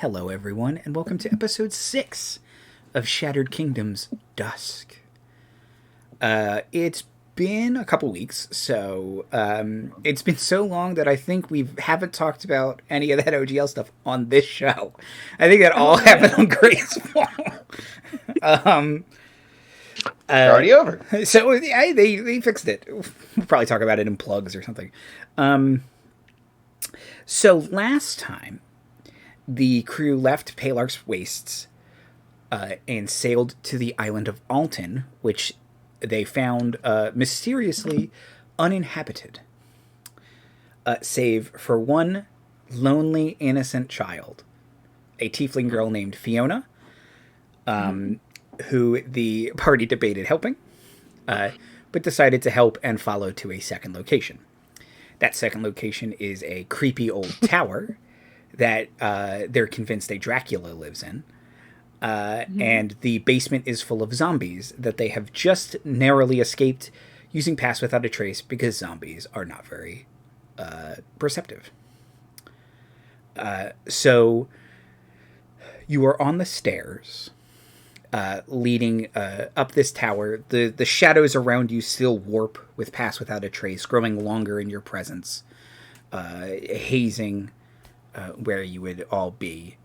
Hello, everyone, and welcome to episode 6 of Shattered Kingdoms Dusk. It's been a couple weeks, so it's been so long that I think we haven't talked about any of that OGL stuff on this show. I think that all happened on Grace already over. So yeah, they fixed it. We'll probably talk about it in plugs or something. So last time, the crew left Palark's Wastes and sailed to the island of Alton, which they found mysteriously uninhabited, save for one lonely, innocent child, a tiefling girl named Fiona, who the party debated helping, but decided to help and follow to a second location. That second location is a creepy old tower that they're convinced a Dracula lives in. And the basement is full of zombies that they have just narrowly escaped using Pass Without a Trace because zombies are not very perceptive. So you are on the stairs leading up this tower. The shadows around you still warp with Pass Without a Trace, growing longer in your presence, hazing where you would all be.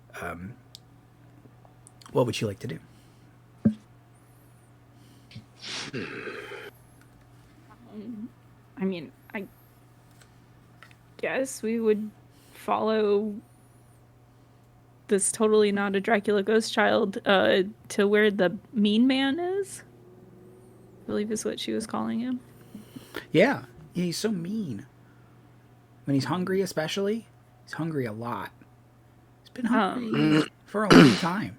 What would you like to do? I guess we would follow this totally not a Dracula ghost child to where the mean man is. I believe is what she was calling him. Yeah, he's so mean. When he's hungry, especially, he's hungry a lot. He's been hungry for a long time.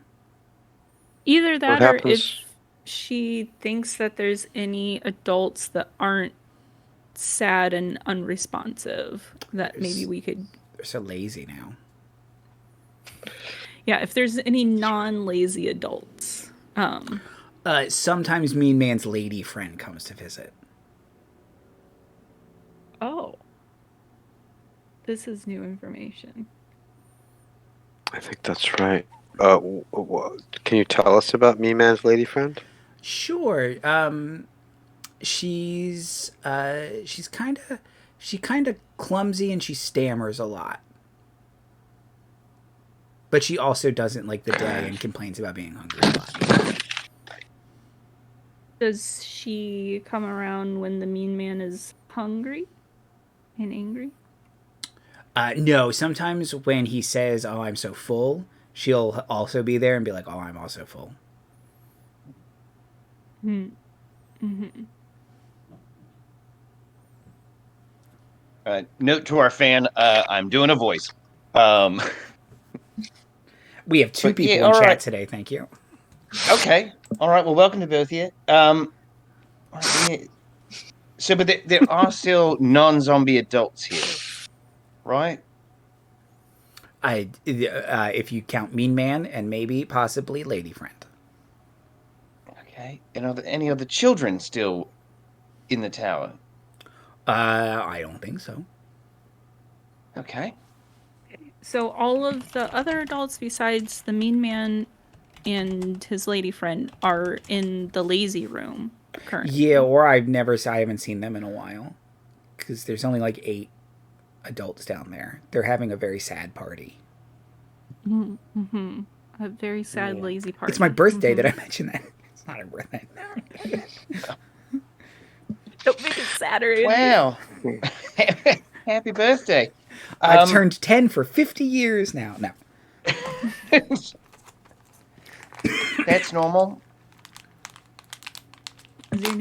Either that or if she thinks that there's any adults that aren't sad and unresponsive, that maybe we could... They're so lazy now. Yeah, if there's any non-lazy adults. Sometimes Mean Man's lady friend comes to visit. Oh. This is new information. I think that's right. Can you tell us about Me Man's lady friend? Sure. She's kind of clumsy and she stammers a lot. But she also doesn't like the day and complains about being hungry a lot. Does she come around when the mean man is hungry and angry? No, sometimes when he says, "Oh, I'm so full," she'll also be there and be like, "Oh, I'm also full." Note to our fan, I'm doing a voice. We have two people in chat today, thank you. Okay. All right, well, welcome to both of you. So, but there are still non-zombie adults here, right? If you count Mean Man and maybe possibly Lady Friend. Okay. And are there any other children still in the tower? I don't think so. Okay. So all of the other adults besides the mean man and his lady friend are in the lazy room currently. Yeah, or I haven't seen them in a while. Because there's only like 8 adults down there. They're having a very sad party. A very sad, lazy party. It's my birthday. Did I mention that? It's not a birthday. Don't make it sadder. Andy. Wow. Happy birthday. I've turned 10 for 50 years now. No. That's normal.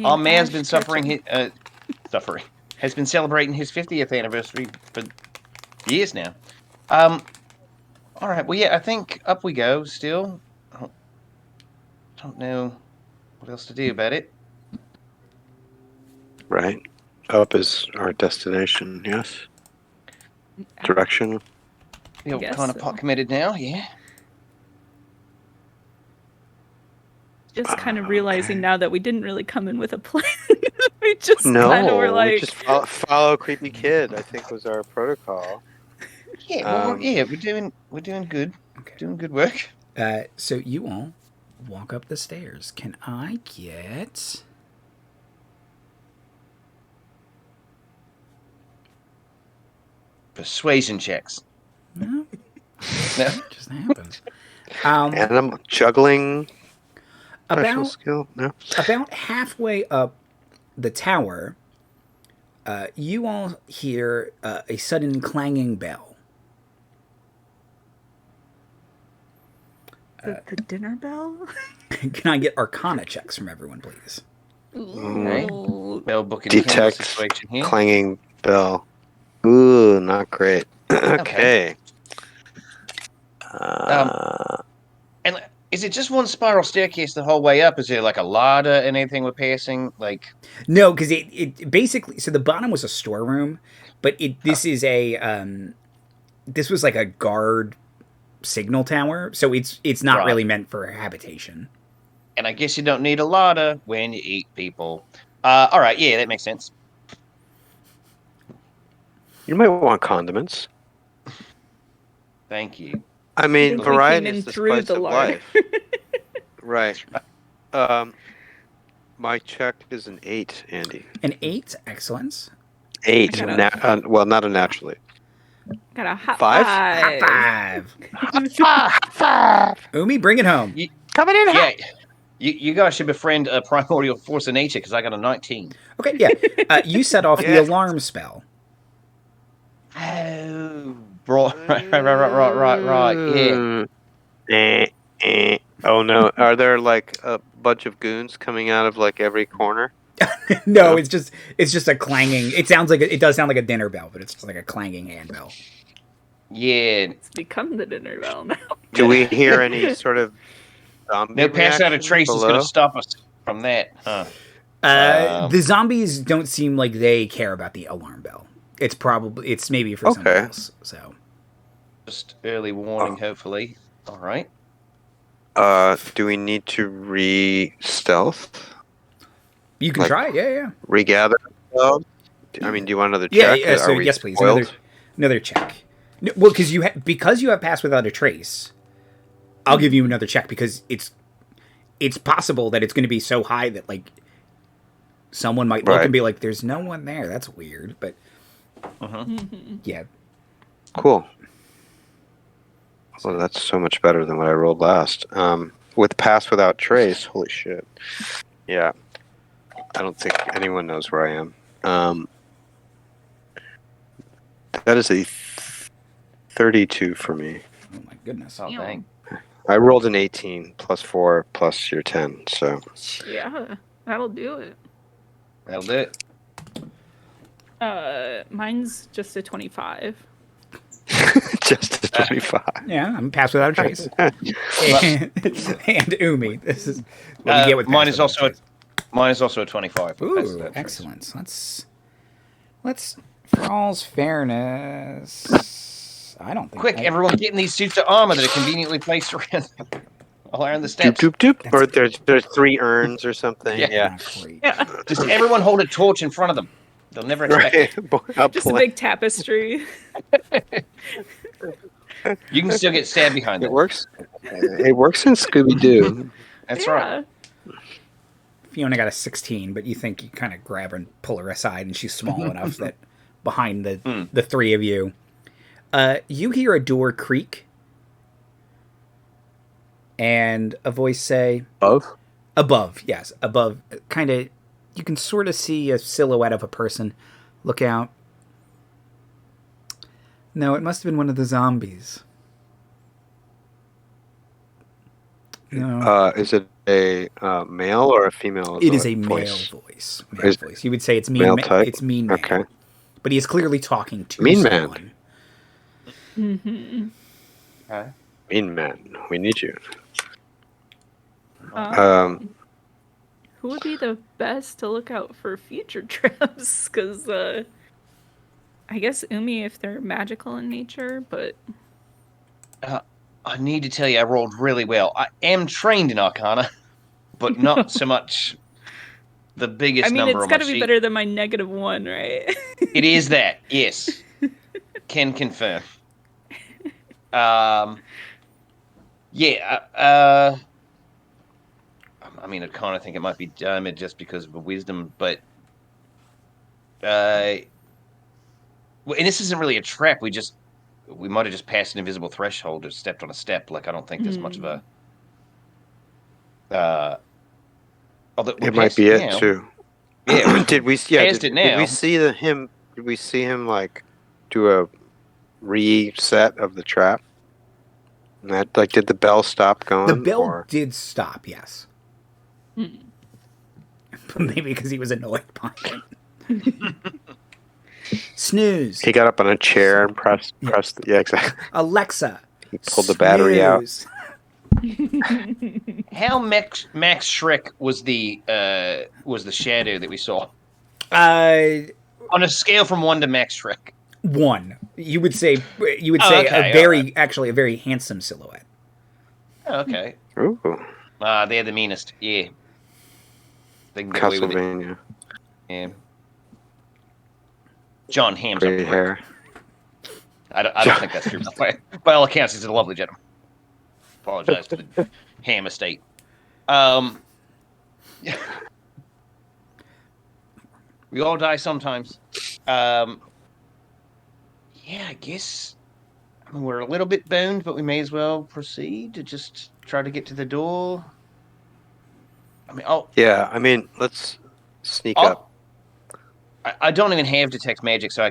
Our man's been has been celebrating his 50th anniversary for years now. All right. Well, yeah, I think up we go still. I don't know what else to do about it. Right. Up is our destination, yes? Direction. Feel kind of pot committed now, yeah. Just kind of realizing now that we didn't really come in with a plan. We just kind of were like... we just follow Creepy Kid, I think was our protocol. Yeah, well, we're doing good. Okay. Doing good work. So you all walk up the stairs. Can I get... Persuasion checks. No, No? it just happens. And I'm juggling special About skill. No. about halfway up the tower, you all hear a sudden clanging bell. The dinner bell? Can I get Arcana checks from everyone, please? Ooh. Bell book and candle Detect situation here. clanging bell. Ooh, not great. Okay. And is it just one spiral staircase the whole way up? Is there like a ladder and anything we're passing? Like, No, because it basically, so the bottom was a storeroom, but this is this was like a guard signal tower, so it's not Right. really meant for habitation. and I guess you don't need a ladder when you eat people. All right, yeah, that makes sense. You might want condiments. Thank you. I I mean, think we variety came in is the through spice the of larder. life. Right. My check is an 8, Andy. An 8, excellence. 8. I got Well, not a natural 8. Got a hot 5? High 5. Umi, bring it home. Coming in Yeah, you guys should befriend a primordial force of nature because I got a 19. Okay, yeah. You set off the Yeah. alarm spell. Oh, right. Yeah. Oh no! Are there like a bunch of goons coming out of like every corner? No, it's just a clanging. It sounds like it does sound like a dinner bell, but it's just like a clanging handbell. Yeah. It's become the dinner bell now. Do we hear any sort of zombie No pass out of reaction trace is going below? to stop us from that. Huh. The zombies don't seem like they care about the alarm bell. It's maybe for someone Okay. else. So Just early warning, hopefully. All right. Do we need to re-stealth? you can Like- try it. Yeah. Regather ourselves? I mean, do you want another Yeah, check? yeah. So Are we yes, please. spoiled? Another check. No, well, because you have passed without a trace. I'll give you another check because it's possible that it's going to be so high that like someone might look Right. and be like, "There's no one there." That's weird, but yeah. Cool. Well, that's so much better than what I rolled last. With pass without trace, holy shit. Yeah. I don't think anyone knows where I am. That is a 32 for me. Oh my goodness. Oh, dang. I rolled an 18 plus 4 plus your 10, so. Yeah, that'll do it. That'll do it. Mine's just a 25. Just a 25. Yeah, I'm passed without a trace. and Umi, this is what we get with mine pass is without also a trace. Mine is also a 25. Ooh, excellent. Let's for all's fairness. I don't think. Quick, everyone get in these suits of armor that are conveniently placed around all around the Doop, steps. doop, doop. That's- Or there's 3 urns or something. Yeah. Yeah. Not great. Yeah, just everyone hold a torch in front of them. They'll never expect it. Right. I'll Just a play. big tapestry. You can still get stabbed behind It them. works. It works in Scooby Doo. That's yeah. right. Fiona got a 16, but you think you kind of grab her and pull her aside, and she's small enough that behind the three of you, you hear a door creak, and a voice say, Above, yes, above, kind of, you can sort of see a silhouette of a person. Look out. No, it must have been one of the zombies. No. Is it a male or a female? It is a voice? male voice. Is- voice. You would say it's mean. Male type? It's mean man. Okay. But he is clearly talking to Mean man. someone. Mm-hmm. Mean man, we need you. Who would be the best to look out for future traps? Because I guess Umi if they're magical in nature, but I need to tell you, I rolled really well. I am trained in Arcana, but not so much the biggest I mean number it's on got my to be sheet. better than my -1, right? It is that, yes. Can confirm. Yeah. I mean, I kind of think it might be Darmuid just because of the wisdom, but well, and this isn't really a trap. We might have just passed an invisible threshold or stepped on a step. Like, I don't think there's much of a. Although we're It might past be it now. too. Yeah. Did we? Yeah. Past it Did now. we see him? Did we see him like do a reset of the trap? And that like, did the bell stop going? The bell or? did stop, yes. Maybe because he was annoyed by it. Snooze. He got up on a chair and pressed. Yeah, exactly. Alexa. He pulled the battery out. snooze. How Max Shrek was the shadow that we saw on a scale from 1 to Max Shrek? 1. You would say okay, a very handsome silhouette. Oh, okay. Ooh, They're the meanest. Yeah. They can get away with it. Castlevania. Yeah. John Ham's Great a hair. I don't think that's true. By all accounts, he's a lovely gentleman. Apologize to the Ham estate. We all die sometimes. Yeah, I guess. I mean, we're a little bit boned, but we may as well proceed to just try to get to the door. I mean, Yeah, I mean, let's sneak up. I don't even have detect magic, so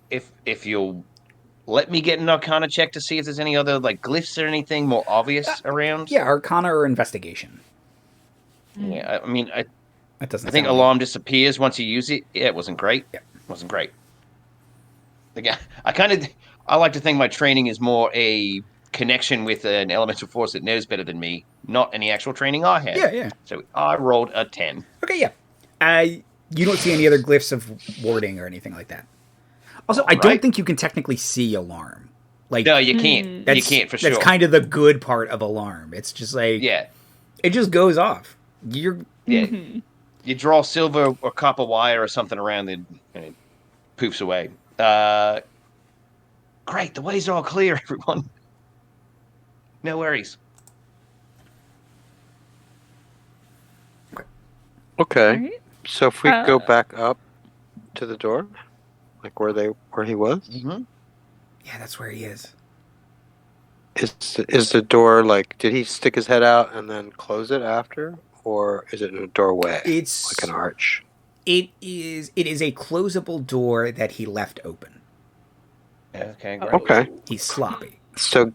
if you'll let me get an Arcana check to see if there's any other like glyphs or anything more obvious around. Yeah, Arcana or Investigation. Yeah, I mean, That doesn't. I think sound alarm disappears once you use it. Yeah, it wasn't great. Yeah. It wasn't great. Again, I like to think my training is more a connection with an elemental force that knows better than me, not any actual training I had. Yeah. So I rolled a 10. Okay, yeah. You don't see any other glyphs of warding or anything like that. Also, I don't think you can technically see alarm. Like, no, you can't. You can't for sure. That's kind of the good part of alarm. It's just like, yeah, it just goes off. You draw silver or copper wire or something around it, and it poofs away. Great, the ways are all clear, everyone. No worries. Okay. Right. So if we go back up to the door, like where he was, Mm-hmm. Yeah, that's where he is. is the door like? Did he stick his head out and then close it after, or is it in a doorway? It's like an arch. It is a closable door that he left open. Okay, great. Okay. He's sloppy. So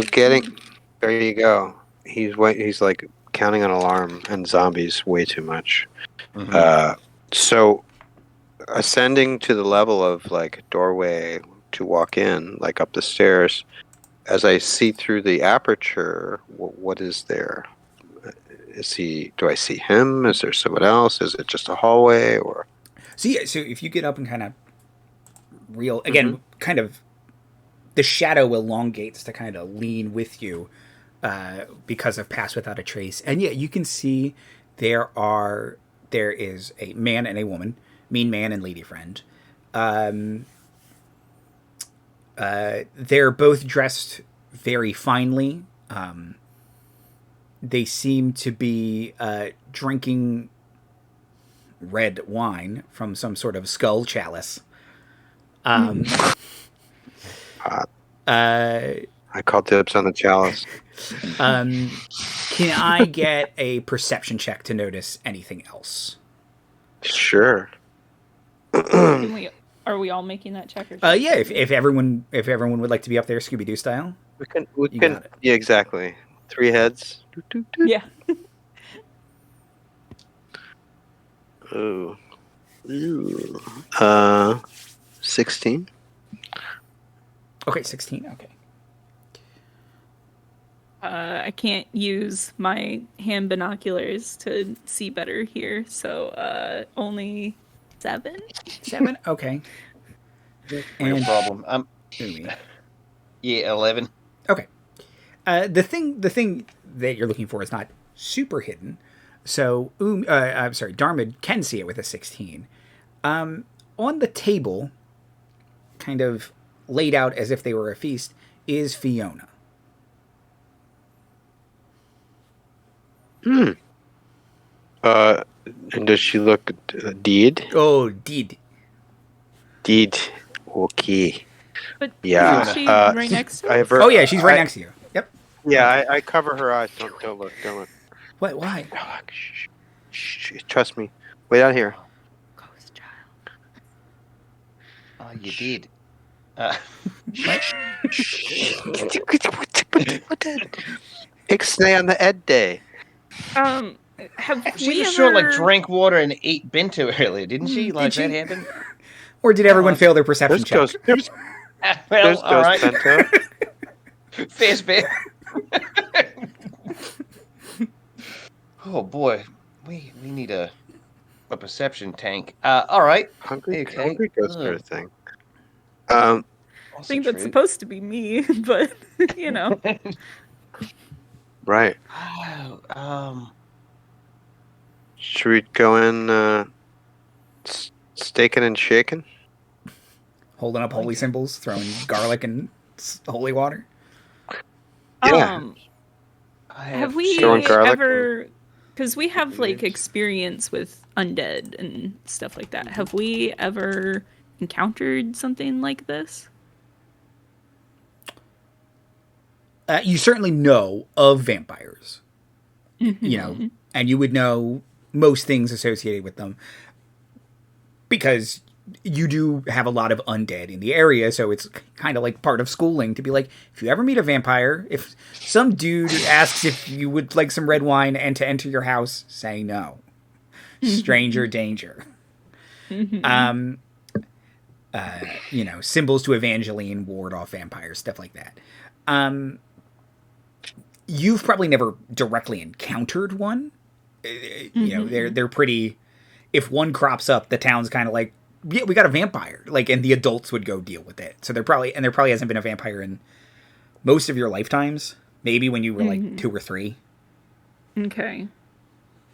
getting there, you go. He's like counting on alarm and zombies way too much. Mm-hmm. So ascending to the level of like doorway to walk in, like up the stairs, as I see through the aperture, what is there? Do I see him? Is there someone else? Is it just a hallway or? So if you get up and kind of kind of the shadow elongates to kind of lean with you because of Pass Without a Trace. And yeah, you can see there is a man and a woman, mean man and lady friend. They're both dressed very finely. They seem to be drinking red wine from some sort of skull chalice. I call dibs on the chalice. Can I get a perception check to notice anything else? Sure. Are we all making that check? Or Yeah. If everyone would like to be up there, Scooby Doo style. We can. Got it. Yeah, exactly. 3 heads. Yeah. Ooh. 16. Okay, 16. Okay. I can't use my hand binoculars to see better here, so only 7. 7. Okay. No problem. Ooh. Yeah, 11. Okay. The thing that you're looking for is not super hidden. So, I'm sorry, Darmuid can see it with a 16. On the table, kind of laid out as if they were a feast, is Fiona. Hmm. And does she look deed? Oh, did. Deed. Okay. But Yeah. isn't she right next to I us? have her, Oh, yeah, she's right next to you. Yep. Yeah, I cover her eyes. Don't look. Don't look. What? Why? Oh, shh, trust me. Wait out here. Ghost child. Oh, you did. Ixnay on the Ed Day. Have She we was ever... sure like drank water and ate bento earlier, didn't she? Like she? that happened. Or did everyone fail their perception There's check? ghost. Well, There's all right. ghost bento. Fierce bear. Oh boy, we need a perception tank. All right. Hungry Okay. ghost sort Ugh. of thing. I think that's supposed to be me, but you know. Right. Should we go in staking and shaking? Holding up holy symbols, throwing garlic and holy water. Yeah. Have we Throwing garlic ever... Because we have, like, experience with undead and stuff like that. Have we ever encountered something like this? You certainly know of vampires. You know, and you would know most things associated with them because you do have a lot of undead in the area, so it's kind of like part of schooling to be like, if you ever meet a vampire, if some dude asks if you would like some red wine and to enter your house, say no. Stranger danger. You know, symbols to Evangeline, ward off vampires, stuff like that. You've probably never directly encountered one. You know, they're pretty... If one crops up, the town's kind of like, yeah, we got a vampire. Like, and the adults would go deal with it. So there probably hasn't been a vampire in most of your lifetimes. Maybe when you were like 2 or 3. Okay.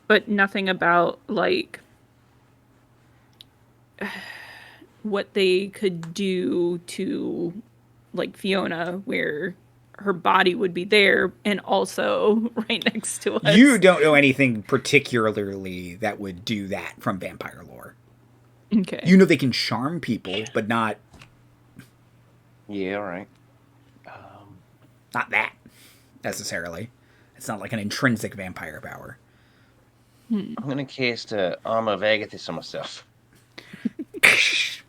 But nothing about, like, what they could do to, like, Fiona, where her body would be there and also right next to us. You don't know anything particularly that would do that from vampire lore. Okay. You know they can charm people, but not Yeah, all right. not that necessarily. It's not like an intrinsic vampire power. I'm gonna cast Armor of Agathis on myself.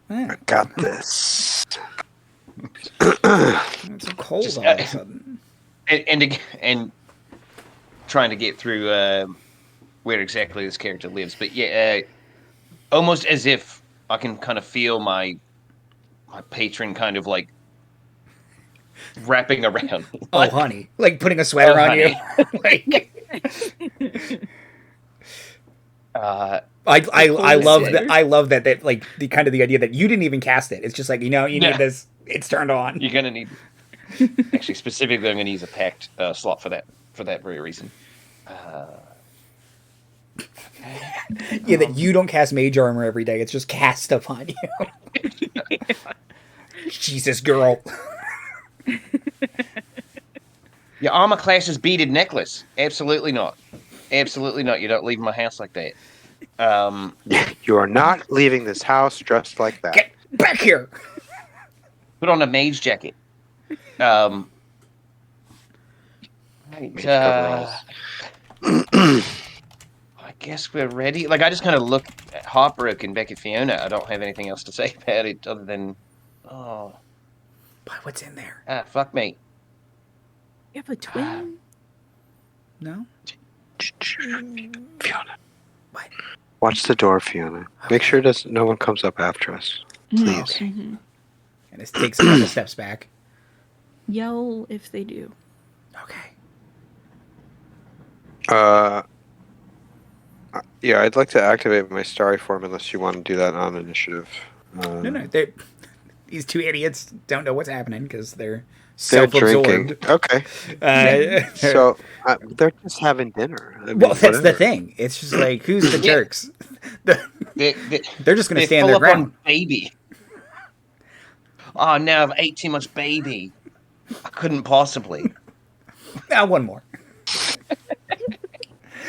I got this. It's so cold all of a sudden. And trying to get through where exactly this character lives, but yeah, almost as if I can kind of feel my patron kind of like wrapping around. Oh, honey, like putting a sweater on you. Like, I love that. I love that like the kind of the idea that you didn't even cast it. It's just like, you know, you need this. It's turned on. You're gonna need. Actually, specifically, I'm gonna use a packed slot for that very reason. Yeah, that you don't cast mage armor every day. It's just cast upon you. Jesus, girl. Your armor class is beaded necklace. Absolutely not. Absolutely not. You don't leave my house like that. You are not leaving this house dressed like that. Get back here. Put on a mage jacket. Right, Mage coveralls. I guess we're ready. Like, I just kind of look heartbroken back at Fiona. I don't have anything else to say about it other than, oh, But what's in there? fuck me. You have a twin? No. Fiona. What? Watch the door, Fiona. Make sure no one comes up after us. Please. Okay. And it takes a couple steps back. Yell if they do. Okay. Yeah, I'd like to activate my starry form unless you want to do that on initiative. No. These two idiots don't know what's happening because they're They're self-absorbed. drinking. Okay. So they're just having dinner. I mean, well, that's the whatever. thing. It's just like, who's the jerks? They're just going to They're stand full their up ground. on baby. Oh, no, I've ate too much baby. I couldn't possibly. One more.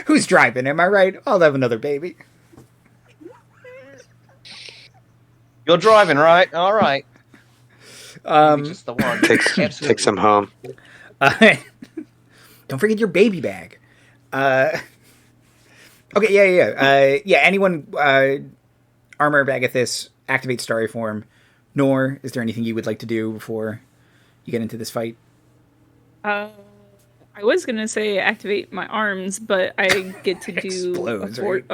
Who's driving? Am I right? I'll have another baby. You're driving, right? All right. Maybe just the one. Take some home. Don't forget your baby bag. Okay, yeah. Anyone, Armor of Agathis, activate Starry Form. Nor, is there anything you would like to do before you get into this fight? I was gonna say activate my arms, but I get to do Explodes, right?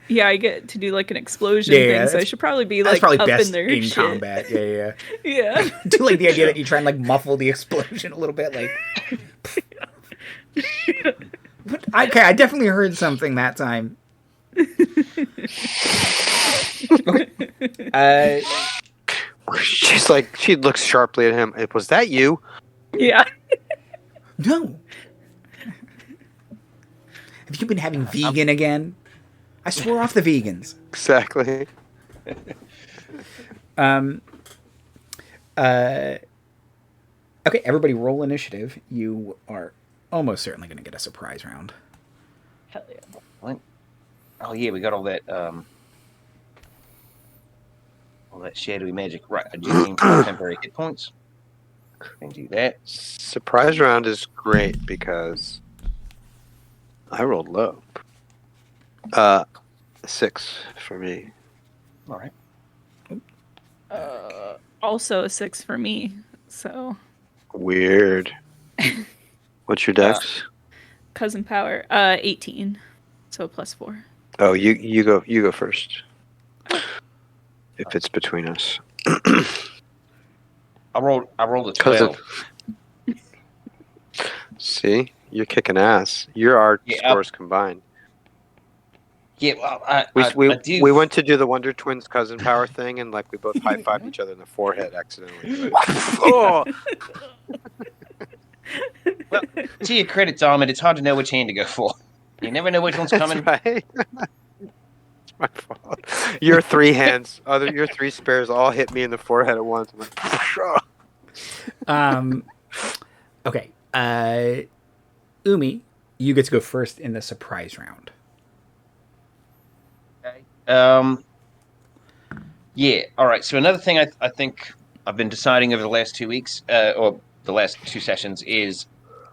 yeah, I get to do like an explosion Yeah, thing, so I should probably be That's like probably up best in their in shit. combat. Yeah. Yeah. Do like the idea that you try and like muffle the explosion a little bit, like. Okay, I definitely heard something that time. She's like, she looks sharply at him. Was that you? Yeah. No. Have you been having vegan again? I swore off the vegans. Exactly. Okay, everybody roll initiative. You are almost certainly going to get a surprise round. Hell yeah. What? Oh yeah, we got all that shadowy magic. Right, I just need 12 temporary hit points. Can do that. Surprise round is great because I rolled low. 6 for me. All right. Also a 6 for me. So Weird. What's your dex? cousin power, 18. So +4. Oh, you go first. If it's between us. I rolled a 12. Cousin. See? You're kicking ass. You're our scores combined. Yeah, well, we went to do the Wonder Twins cousin power thing, and like we both high-fived each other in the forehead accidentally. Oh! Well, to your credit, Darmuid, it's hard to know which hand to go for. You never know which one's coming. That's right. It's my fault. Your 3 hands, your 3 spares all hit me in the forehead at once. I'm like, Okay. Umi, you get to go first in the surprise round. Okay. Yeah. All right. So another thing I think I've been deciding over the last 2 weeks, or the last 2 sessions, is,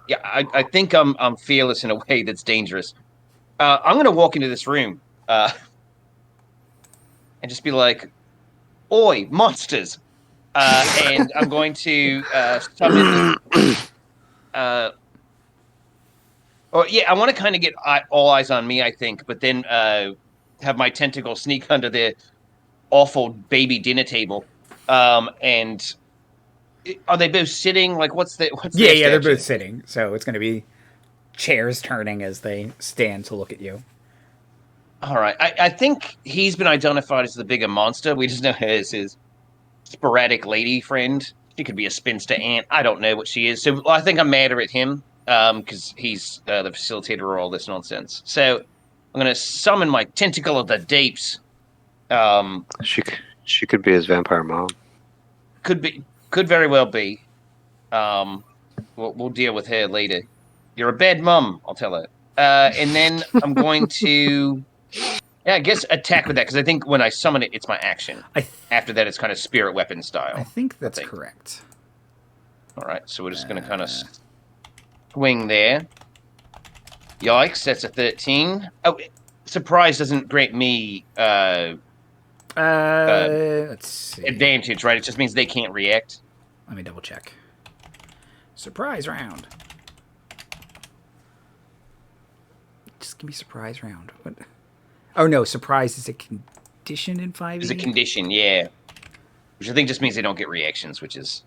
yeah, I think I'm fearless in a way that's dangerous. I'm going to walk into this room and just be like, "Oi, monsters!" And I'm going to summon. I want to kind of get all eyes on me, I think, but then have my tentacle sneak under the awful baby dinner table. And are they both sitting? Like, what's the? Yeah, they're both sitting. So it's going to be chairs turning as they stand to look at you. All right. I think he's been identified as the bigger monster. We just know her as his sporadic lady friend. She could be a spinster aunt. I don't know what she is. So I think I'm madder at him because he's the facilitator of all this nonsense. So I'm going to summon my tentacle of the deeps. she could be his vampire mom. Could very well be. We'll deal with her later. You're a bad mum, I'll tell her. And then I'm going to, I guess attack with that, because I think when I summon it, it's my action. After that, it's kind of spirit weapon style. I think that's correct. All right, so we're just going to kind of swing there. Yikes, that's a 13. Oh, surprise doesn't grant me let's see. advantage, right? It just means they can't react. Let me double check. Surprise round. Just give me surprise round. What? Oh no, surprise is a condition in 5e? It's a condition, yeah. Which I think just means they don't get reactions, which is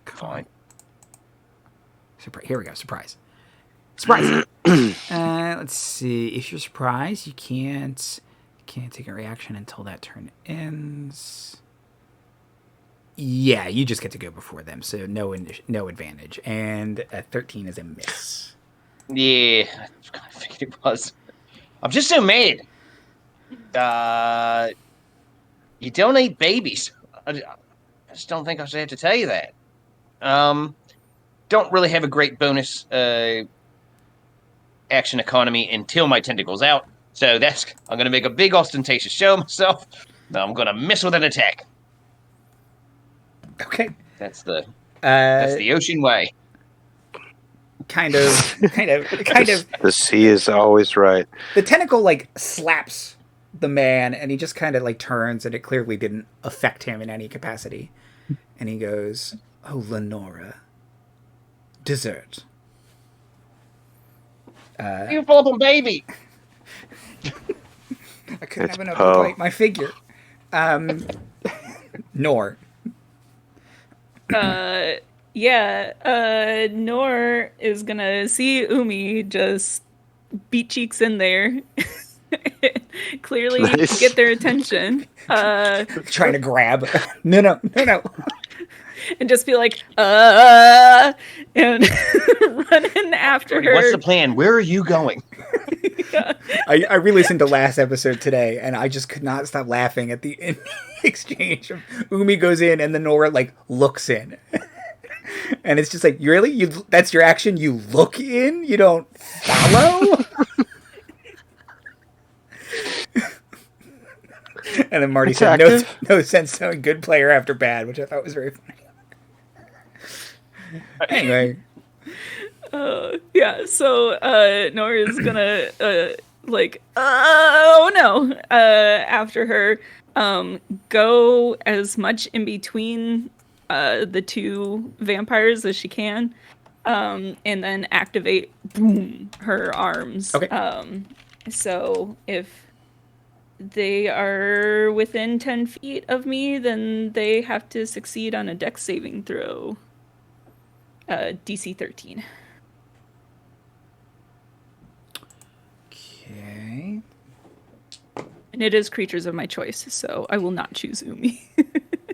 fine. Here we go, surprise. Surprise! Let's see. If you're surprised, you can't take a reaction until that turn ends. Yeah, you just get to go before them, so no advantage. And a 13 is a miss. Yeah, I kind of figured it was. I'm just so mad. You don't eat babies. I just don't think I should have to tell you that. Don't really have a great bonus action economy until my tentacle's out. So I'm going to make a big ostentatious show of myself. Now I'm going to miss with an attack. Okay. That's the ocean way. Kind of. The sea is always right. The tentacle like slaps the man, and he just kind of like turns, and it clearly didn't affect him in any capacity. And he goes, "Oh, Lenora, dessert." You problem, baby. I couldn't have enough to bite my figure. Nor. Nor is gonna see Umi just beat cheeks in there. Clearly Nice. get their attention. Trying to grab. No. And just be like, and run in after her. What's the plan? Where are you going? Yeah. I re-listened to last episode today, and I just could not stop laughing at the exchange of Umi goes in, and then Nora like looks in, and it's just like, really, that's your action? You look in, you don't follow. And then Marty said, "No sense knowing good player after bad," which I thought was very funny. Anyway. So Nora's gonna after her, go as much in between the two vampires as she can, and then activate her arms. Okay. So if they are within 10 feet of me, then they have to succeed on a dex saving throw. DC 13. Okay. And it is creatures of my choice, so I will not choose Umi.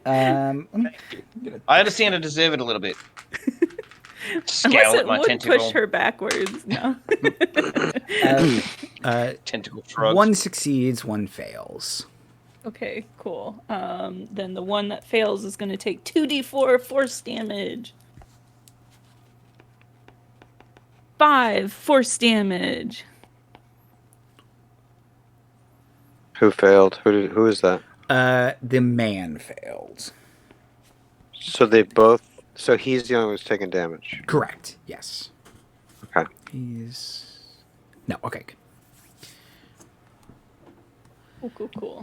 I understand I deserve it a little bit. Unless Scowl it at my would tentacle. push her backwards. No. Tentacle shrugs. One succeeds, one fails. Okay, cool. Then the one that fails is going to take 2d4 force damage. 5 force damage. Who failed? Who is that? The man failed. So they both. So he's the only one who's taking damage. Correct. Yes. Okay. He's no. Okay. Good. Cool.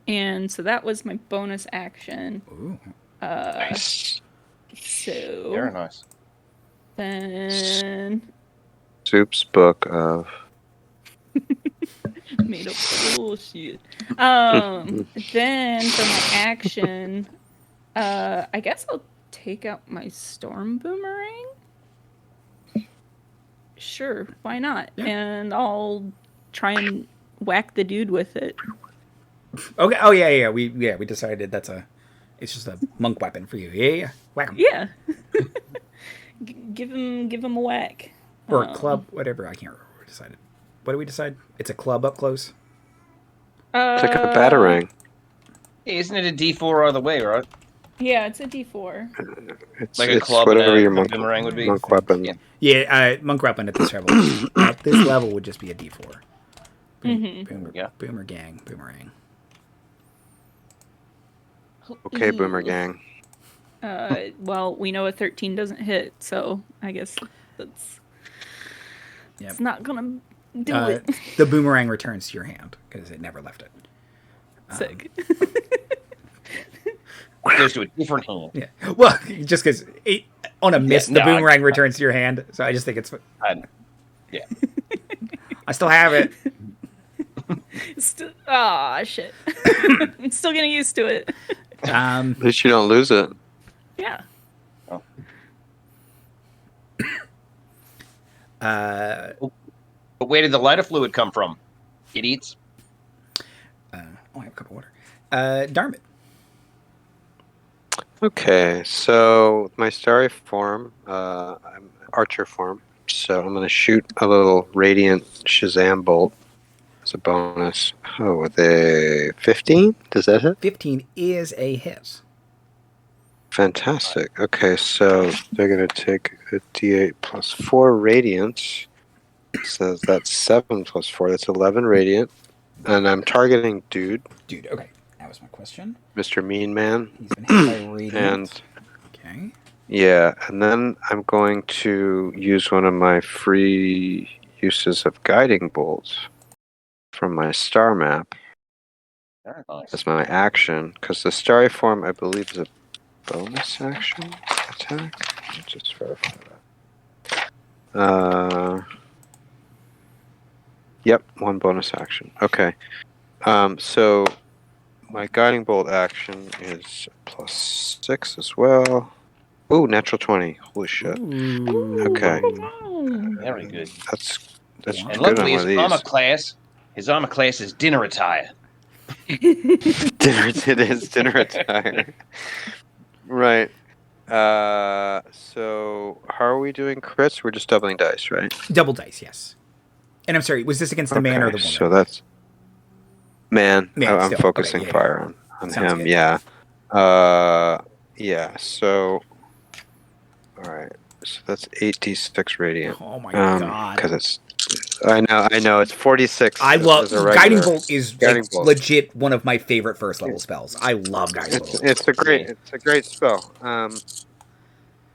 And so that was my bonus action. Ooh. Nice. So Very nice. then Soup's book of. made up bullshit. Then for my action, I guess I'll take out my storm boomerang. Sure, why not? Yeah. And I'll try and whack the dude with it. Okay. Oh yeah. We decided it's just a monk weapon for you. Yeah. Whack him. Yeah. Give him a whack. Or a club, whatever. I can't remember what we decided. What did we decide? It's a club up close? It's like a batarang. Hey, isn't it a D4 either way, right? Yeah, it's a D4. It's Like a club whatever and your a boomerang would be. monk weapon. Yeah. Yeah, monk weapon at this level would just be a D4. Boomerang. Okay, Boomer Gang. Well, we know a 13 doesn't hit, so I guess that's... Yep. It's not gonna do it. The boomerang returns to your hand, because it never left it. Sick. It goes to a different hand. Yeah. Well, just because on a miss, Yeah, the no, boomerang returns to your hand, so I just think it's... Yeah. I still have it. Shit. I'm still getting used to it. At least you don't lose it. Yeah. Oh. But where did the lighter fluid come from? Idiots. I have a cup of water. Darmuid. Okay, so my starry form, I'm archer form, so I'm going to shoot a little radiant Shazam bolt as a bonus. Oh, with a 15? Does that hit? 15 is a hit. Fantastic. Okay, so they're going to take a d8 plus 4 radiant. So that's 7 plus 4. That's 11 radiant. And I'm targeting Dude, Okay. That was my question. Mr. Mean Man. He's been hit by radiant. And okay. yeah, and then I'm going to use one of my free uses of Guiding Bolt from my star map Very nice. as my action, because the starry form, I believe, is a bonus action attack. Let me just verify that. Yep, one bonus action. Okay. So my Guiding Bolt action is plus 6 as well. Ooh, natural 20. Holy shit. Ooh. Okay. Very good. That's Wow. And good on luckily, one his of these. armor class is dinner attire. It is dinner attire. Right. So how are we doing crits? We're just doubling dice, right? Double dice, yes. And I'm sorry, was this against the man or the woman? So that's man. I'm still. focusing Okay, yeah, fire on Sounds him. good. Yeah. Yeah. So all right. So that's 8d6 radiant. Oh my god. Because it's. I know. It's 46. I love as a regular. Guiding Bolt is Guiding Bolt. legit one of my favorite first level spells. I love Guiding Bolt. It's a great spell.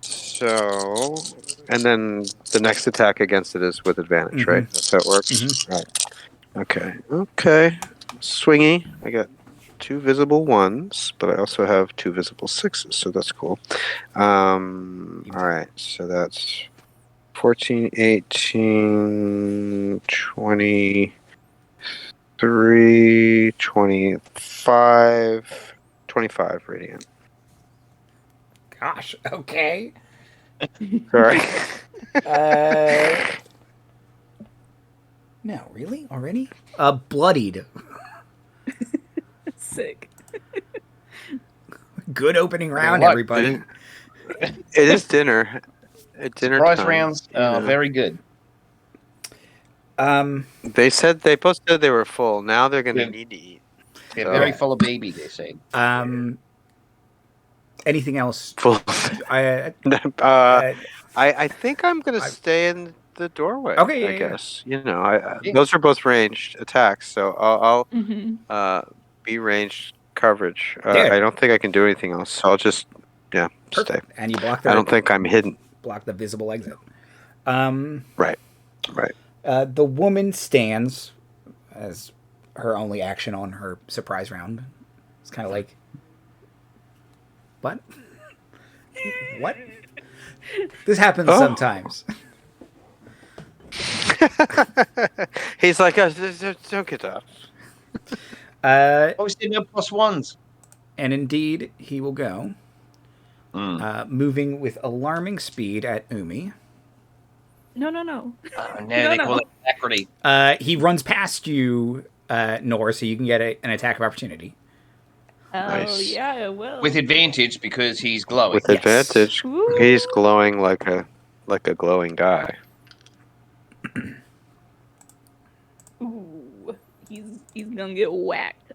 So, and then the next attack against it is with advantage, Mhm. right? That's how it works. Mhm. Right. Okay. Swingy. I got 2 visible 1s, but I also have 2 visible 6s, so that's cool. All right. So that's 14, 18, 23, 25, 25 radiant. Gosh, okay. Sorry. No, really? Already? Bloodied. Sick. Good opening round, luck, everybody. It is dinner. At dinner Prize time, rounds, very good. They both said they were full. Now they're going to need to eat. They're So- very full of baby, they say. Anything else? Full. I I think I'm going to stay in the doorway. Okay, yeah, I yeah. guess those are both ranged attacks, so I'll be ranged coverage. Yeah. I don't think I can do anything else, so I'll just stay. perfect. And you block I don't think I'm hidden. block the visible exit. Right. The woman stands as her only action on her surprise round. It's kind of like, what? What? This happens sometimes. He's like, don't get up. We see no +1s. And indeed, he will go, moving with alarming speed at Umi. No. No, they call it alacrity. He runs past you, Nor, so you can get an attack of opportunity. Nice. Yeah, I will. With advantage because he's glowing. With advantage, Woo. he's glowing like a glowing guy. Ooh, he's gonna get whacked.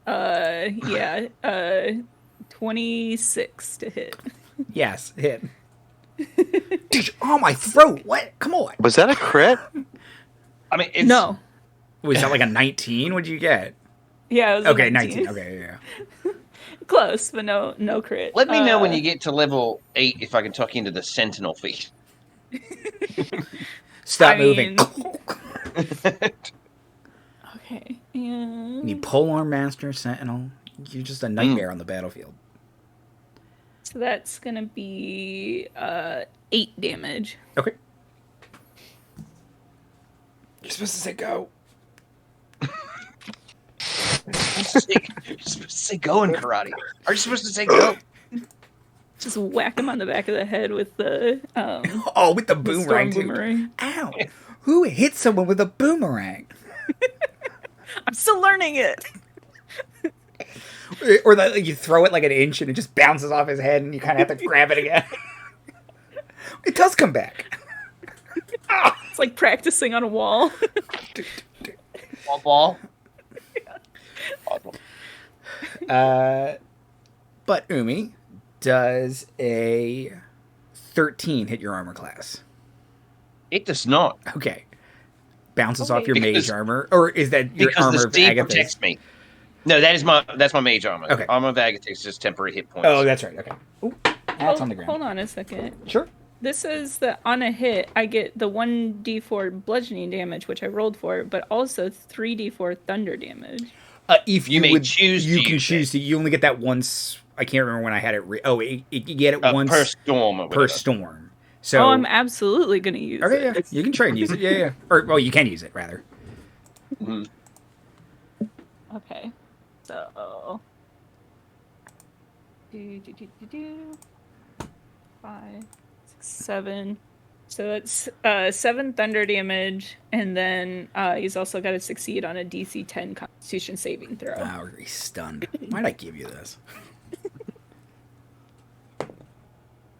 26 to hit. Yes, hit. Oh, my throat! What? Come on. Was that a crit? I mean, it's, No. Was that like a 19? What'd you get? Yeah, it was a Okay, 19. 19. Okay, yeah. Close, but no crit. Let me know when you get to level 8 if I can tuck into the Sentinel feat. Stop moving. Okay. And You polearm master, sentinel. You're just a nightmare on the battlefield. so that's gonna be 8 damage. Okay. You're supposed to say go. You're supposed to say go in karate. Are you supposed to say go? Just whack him on the back of the head with the Oh, with the the boomerang. storm too. boomerang. Ow! Who hit someone with a boomerang? I'm still learning it. Or that like, you throw it like an inch and it just bounces off his head and you kind of have to grab it again. It does come back. It's like practicing on a wall. Ball. But Umi, Does a 13 hit your armor class? It does not. Okay. Bounces Okay. off your mage Because- armor, or is that your Because armor the of sea Agathis? protects me. No, that's my mage armor. Okay. Armor of Agathis is just temporary hit points. Oh, that's right. Okay. Ooh, that's on the ground. Hold on a second. Sure. This says that on a hit, I get the 1d4 bludgeoning damage, which I rolled for, but also 3d4 thunder damage. If You may would, choose you to can use choose to. You only get that once. I can't remember when I had it. You get it once per storm or per whatever. storm. So Oh, I'm absolutely going to use okay, it. yeah, you can try and use it. Yeah. Or well, you can use it rather. Mhm. Okay. So. 5, 6, 7. So it's 7 thunder damage, and then he's also got to succeed on a DC 10 Constitution saving throw. Wow, he's stunned. Why'd I give you this?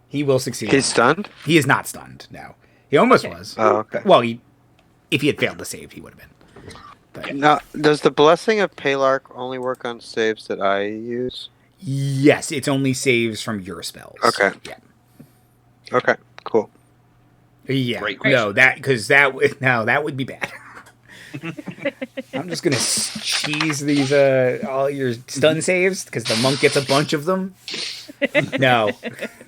He will succeed. He's stunned? He is not stunned. No, he almost Okay. was. Oh, okay. Well, if he had failed to save, he would have been. But Now, does the Blessing of Palark only work on saves that I use? yes, it's only saves from your spells. Okay. Yeah. Okay, cool. Yeah. Great No, that would be bad. I'm just gonna cheese these all your stun saves because the monk gets a bunch of them. No,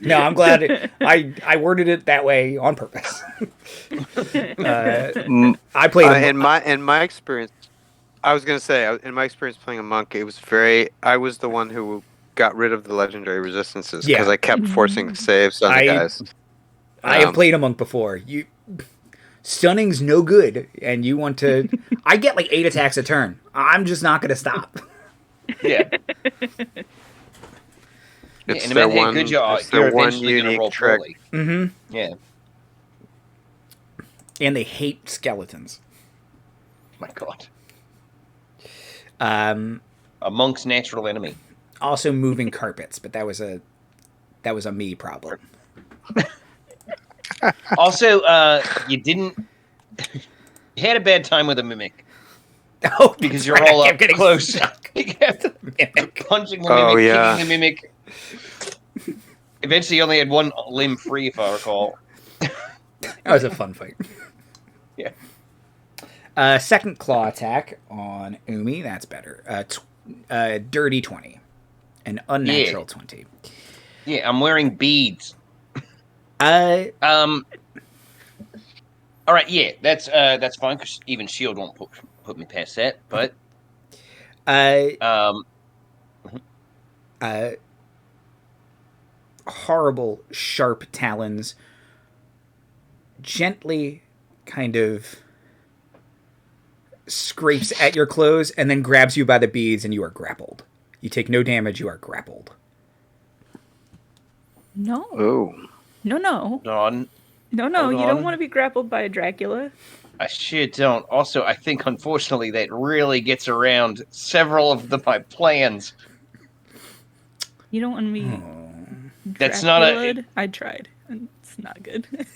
I'm glad I worded it that way on purpose. I played In my experience, I was gonna say in my experience playing a monk, it was I was the one who got rid of the legendary resistances because Yeah. I kept forcing saves on the guys. I have played a monk before. Stunning's no good, and you want to. I get like 8 attacks a turn. I'm just not gonna stop. Yeah. It's and no their matter how one, good you are, it's you're their one eventually going to roll unique trick. poorly. Mm-hmm. Yeah. And they hate skeletons. My God. A monk's natural enemy. Also moving carpets, but that was a me problem. Also, you didn't. You had a bad time with a mimic. Oh, Because that's you're right, all I up kept getting close. stuck. You kept Mimic. punching the Oh, mimic, yeah. kicking the mimic. Eventually, you only had one limb free, if I recall. That was a fun fight. Yeah. Second claw attack on Umi. That's better. Dirty 20. An unnatural 20. Yeah, I'm wearing beads. Uh, All right, yeah, that's fine because even shield won't put me past that. But horrible, sharp talons gently kind of scrapes at your clothes and then grabs you by the beads, and you are grappled. You take no damage, you are grappled. No. Oh. No. on, No, Hold you on. don't want to be grappled by a Dracula. I sure don't. Also, I think unfortunately that really gets around several of my plans. You don't want to be That's not a- Dracula'd. I tried. And it's not good. Is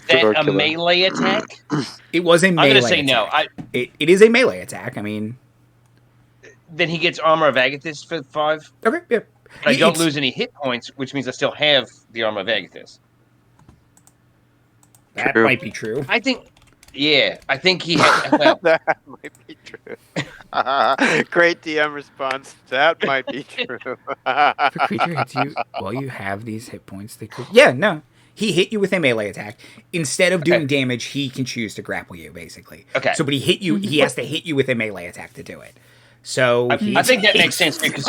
that a melee attack? It was a melee I'm gonna say attack. no. It is a melee attack. I mean, Then he gets armor of Agathis for 5. okay, yeah. But I don't It's- lose any hit points, which means I still have the armor of Agathis. That True. might be true. I think he had. Well, That might be true. Great DM response. That might be true. If a creature hits you while you have these hit points, they could. Yeah, no. He hit you with a melee attack. Instead of doing damage, he can choose to grapple you, basically. Okay. So, but he hit you. He has to hit you with a melee attack to do it. So I think that makes sense because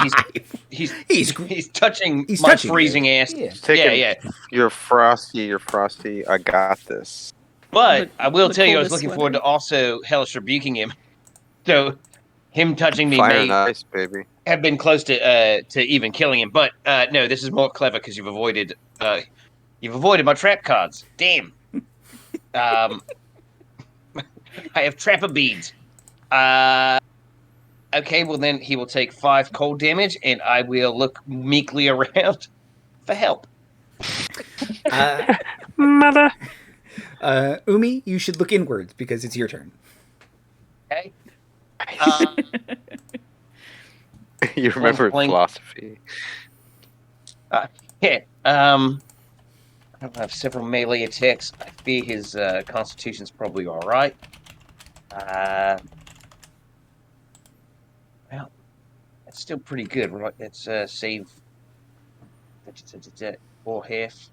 he's touching He's my touching freezing you. ass. Yeah. Taking Yeah. You're frosty. I got this. But I will the tell you, I was coldest looking forward to sweater. also hellish rebuking him. So him touching me Fire may and ice, baby. have been close to even killing him. But no, this is more clever because you've avoided my trap cards. Damn. I have trapper beads. Okay, well then he will take 5 cold damage, and I will look meekly around for help. Mother. Umi, you should look inwards because it's your turn. Okay. You remember Blink. philosophy. Yeah. I don't have several melee attacks. I fear his constitution's probably all right. Well, that's still pretty good, right? Let's save 4 half.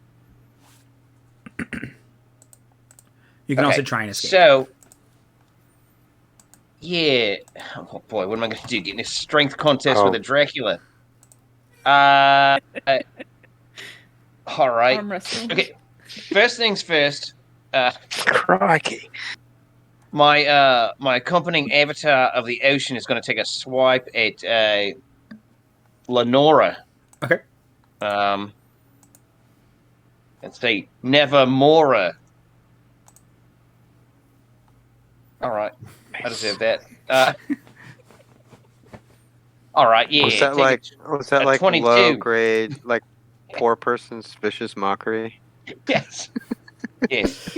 You can also try and escape. So, yeah. Oh boy, what am I going to do? Get in a strength contest with a Dracula? All right. Arm wrestling. Okay. First things first. Crikey. My accompanying avatar of the ocean is going to take a swipe at Lenora. Okay. And say Nevermore. All right, I deserve that. All right, yeah. Was that like 22. low grade, like poor person's vicious mockery? Yes. Yes.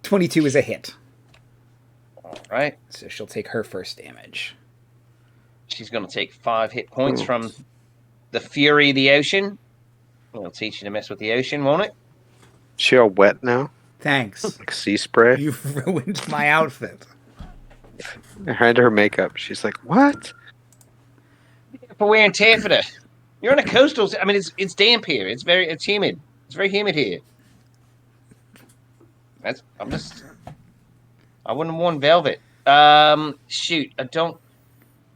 22 is a hit. All right. So she'll take her first damage. She's going to take 5 hit points from the fury of the ocean. It'll teach you to mess with the ocean, won't it? She all wet now? Thanks. Like sea spray? You've ruined my outfit. I hand her makeup. She's like, what? For wearing taffeta. You're on a coastal. I mean, it's damp here. It's humid. It's very humid here. I wouldn't have worn velvet. Shoot, I don't.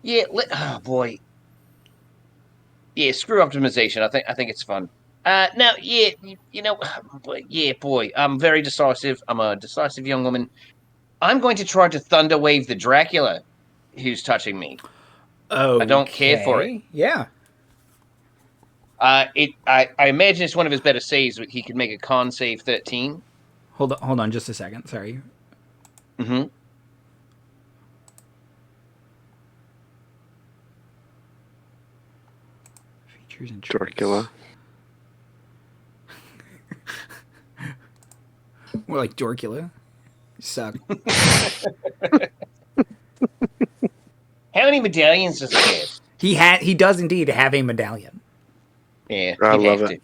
Yeah, oh boy. Yeah, screw optimization. I think it's fun. Now, yeah, yeah, boy, I'm very decisive. I'm a decisive young woman. I'm going to try to thunder wave the Dracula who's touching me. Oh, I don't care for it. Yeah. I imagine it's one of his better saves. He could make a con save 13. Hold on just a second. Sorry. Mm-hmm. Features and Dracula. More like Dorkula. You suck. How many medallions does he have? He does indeed have a medallion. Yeah, I love it.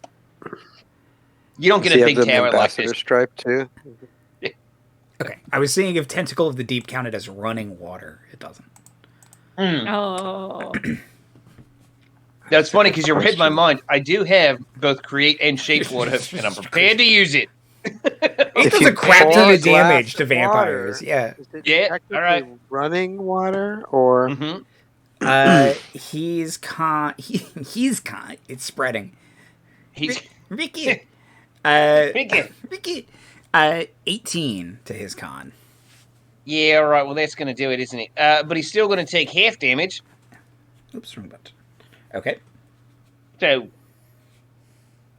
You don't get Does a he big have the tower like ambassador this. stripe too? Okay. I was seeing if Tentacle of the Deep counted as running water. It doesn't. Oh. That's funny because you read my mind. I do have both create and shape water, and I'm prepared to use it. It does a crap ton of damage to vampires. Yeah. Is it Yeah, technically all right. running water or Mm-hmm. He's con. It's spreading. He's Ricky. Ricky. Ricky. 18 to his con. Yeah, all right. Well, that's going to do it, isn't it? But he's still going to take half damage. Oops, wrong button. Okay. So,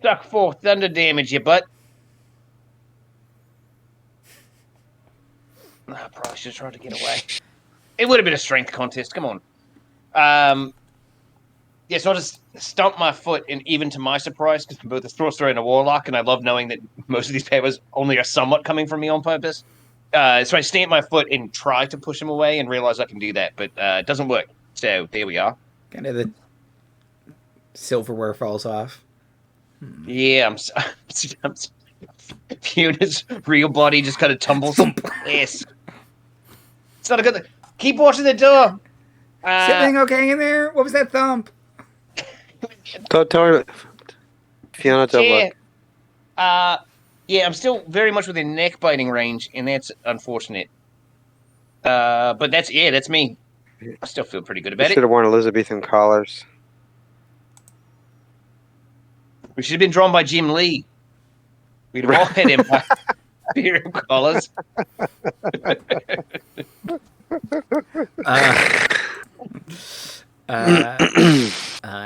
suck forth thunder damage, you butt. I probably should have tried to get away. It would have been a strength contest. Come on. Yeah, so I'll just stomp my foot, and even to my surprise, because I'm both a sorcerer and a warlock, and I love knowing that most of these powers only are somewhat coming from me on purpose. So I stamp my foot and try to push him away and realize I can do that, but it doesn't work. So there we are. Kind of the silverware falls off. Yeah, I'm Fiona's real body just kind of tumbles. Yes. It's not a good thing. Keep watching the door. Is everything okay in there? What was that thump? Don't tell her. Fiona, don't Yeah. look. Yeah, I'm still very much within neck biting range, and that's unfortunate. But that's me. I still feel pretty good We about should it. have worn Elizabethan collars. We should have been drawn by Jim Lee. We'd have all had Imperial collars.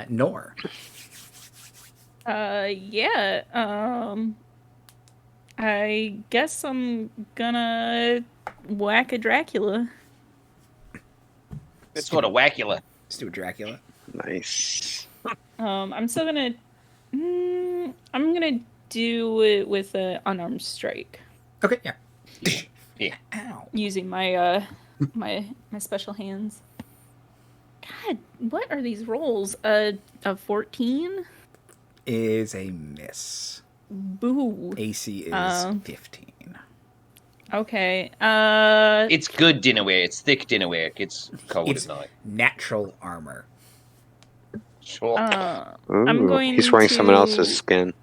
Nor. Yeah. I guess I'm gonna whack a Dracula. It's called a Wackula. Let's do a Dracula. Nice. I'm still gonna. I'm gonna do it with an unarmed strike Okay, yeah. Yeah. Ow. using my my special hands. God God, what are these rolls? A 14? Is a miss. Boo. AC is 15. Okay. It's good dinnerware. It's thick dinnerware. It's cold It's at night. natural armor. Sure. I'm going He's wearing someone else's to- skin.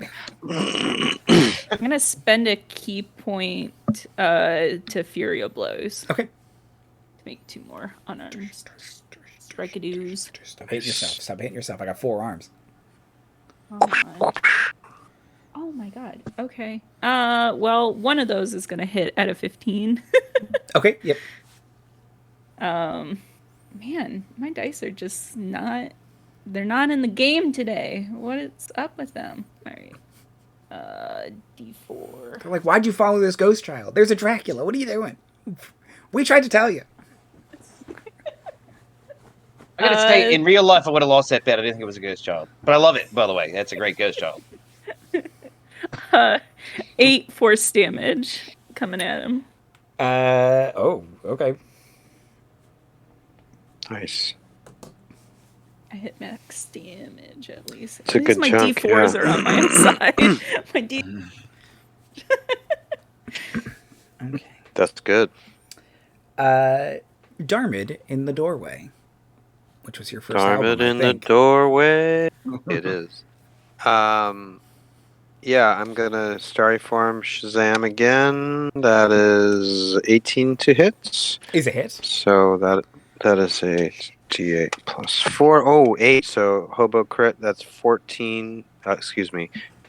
I'm gonna spend a key point to Fury Blows Okay. to make 2 more unarmed strike-a-doos. Stop hitting yourself. Stop hitting yourself. I got 4 arms. Oh my god. Okay. Well, one of those is gonna hit at a 15. Okay. Yep. Man, my dice are just not. They're not in the game today. What is up with them? All right. D4. They're like, why'd you follow this ghost child? There's a Dracula. What are you doing? We tried to tell you. I gotta say, in real life, I would have lost that bet. I didn't think it was a ghost child, but I love it. By the way, that's a great ghost child. 8 force damage coming at him. Oh, okay. Nice. I hit max damage at least. It's a At least good my chunk, D4s yeah. are on my side. My D. Okay. That's good. Darmuid in the doorway, which was your first Darmuid album, I in the think. doorway. It is. Yeah, I'm gonna Starry Form Shazam again. That is 18 to hit. Is a hit. So that is a D8 plus 4. Oh, 8. So Hobo crit. That's 14.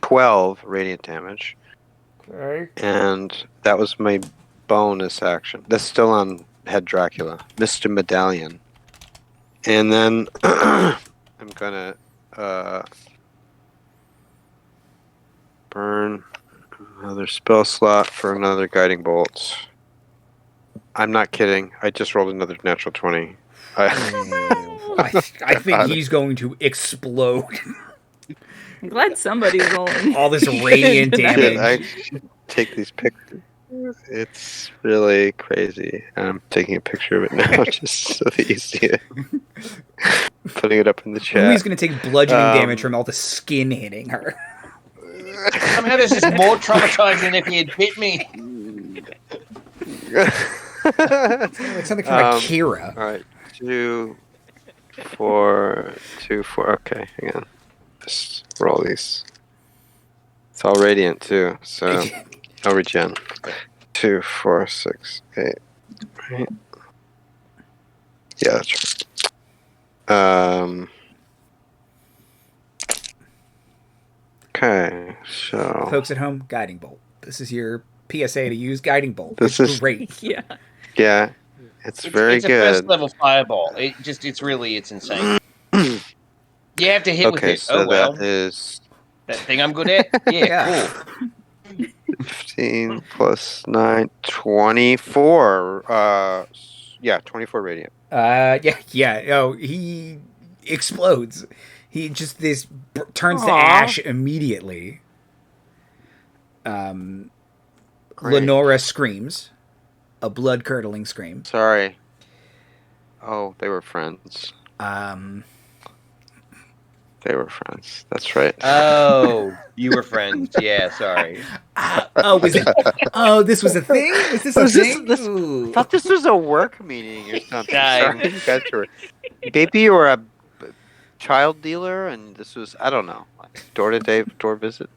12 radiant damage. Okay. And that was my bonus action. That's still on Head Dracula, Mr. Medallion. And then I'm gonna burn another spell slot for another guiding bolt. I'm not kidding. I just rolled another natural 20. I think he's going to explode. I'm glad somebody's rolling. All this radiant damage. I should take these pictures. It's really crazy. I'm taking a picture of it now just so that you see it. Putting it up in the chat. Louie's going to take bludgeoning damage from all the skin hitting her. Somehow this is more traumatizing than if he had bit me. It's something from Akira. All right, 2, 4, 2, 4. Okay, hang on. Just roll these. It's all radiant too, so I'll regen. 2, 4, 6, 8. Right. Yeah, that's right. Okay, so Folks at home, Guiding Bolt. This is your PSA to use Guiding Bolt. This It's is- great. Yeah. yeah, it's very it's a good. first level fireball. It's insane. You have to hit with Okay, it. so Oh well, that is that thing I'm good at. Yeah, Yeah. cool. 15 plus 9, 24. Yeah, 24 radiant. Yeah. Oh, he explodes. He just turns to ash immediately. Great. Lenora screams, a blood-curdling scream. Sorry. Oh, they were friends. They were friends. That's right. Oh, you were friends. Yeah, sorry. This was a thing? Was this a thing? Ooh. I thought this was a work meeting or something. Time. Sorry, you guys were. Maybe you were a child dealer, and this was, I don't know, like door visit.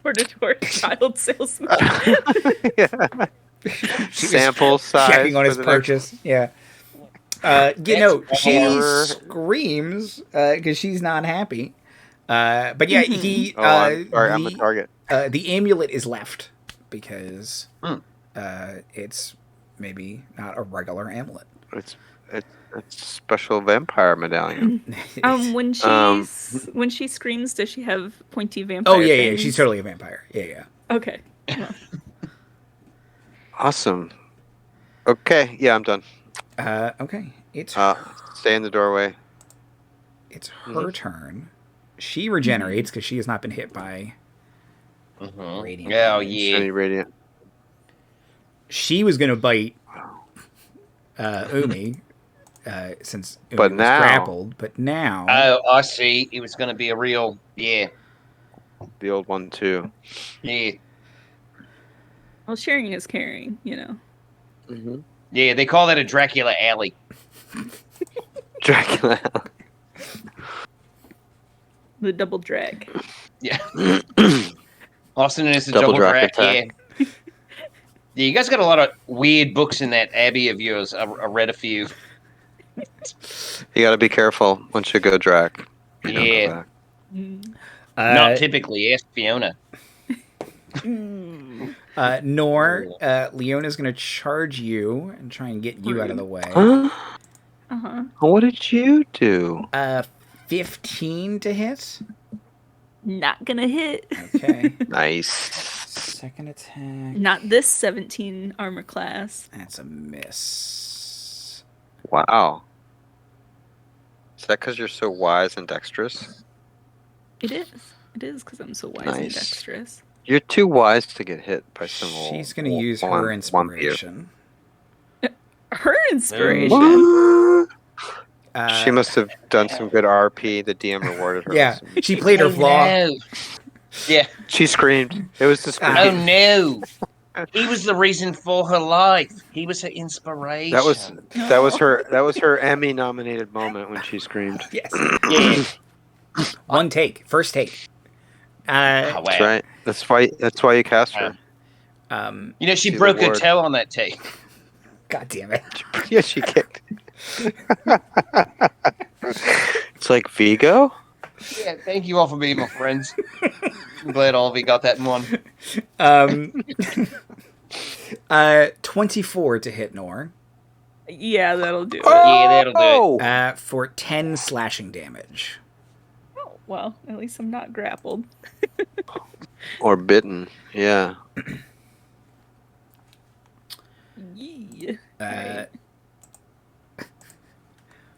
Door-to-door child salesman. Yeah. She was Sample size. checking on his for the next- purchase. Yeah. She screams because she's not happy. But yeah, he. Oh, I'm sorry, I'm the target. The amulet is left because Hmm. it's maybe not a regular amulet. It's a special vampire medallion. When she screams, does she have pointy vampire? Oh yeah, fangs? she's totally a vampire. Yeah. Okay. Well, Awesome. Okay, yeah, I'm done. Okay, it's Stay in the doorway. it's her turn. She regenerates because she has not been hit by radiant. Oh damage. yeah. Any radiant. She was gonna bite Umi, since But it was now- grappled. But now, Oh, I see. It was going to be a real, yeah. The old one too. Yeah. Well, sharing is caring, you know. Mm-hmm. Yeah, they call that a Dracula alley. Dracula. The double drag. Yeah. Also known as the Double double drac drac, attack. yeah. Yeah, you guys got a lot of weird books in that abbey of yours. I read a few. You got to be careful once you go Drac. You don't Yeah. go back. Mm. Not typically. Ask Fiona. Nor, Leona's going to charge you and try and get you out of the way. Huh? Uh-huh. What did you do? 15 to hit. Not gonna hit. Okay. Nice. Second attack. Not this 17 armor class. That's a miss. Wow. Is that because you're so wise and dexterous? It is. It is because I'm so wise and Nice. dexterous. You're too wise to get hit by some old. She's going to use one- her one inspiration. Her inspiration. What? Uh, She must have done some good RP. The DM rewarded her. Yeah, with some- she played her Oh, flaw. no. Yeah. She screamed. It was the scream. Oh no. He was the reason for her life. He was her inspiration. That was her Emmy nominated moment when she screamed. Yes. Yeah. One take. First take. Oh, wow. That's right. That's why you cast her. You know, she See the broke her ward. toe on that take. God damn it. Yeah, she kicked. It's like Vigo. Yeah, thank you all for being my friends. I'm glad all of you got that in one. 24 to hit Nor. Yeah, that'll do it. Yeah, that'll do it. For 10 slashing damage. Oh, well, at least I'm not grappled. Or bitten. Yeah. Yeah. Uh,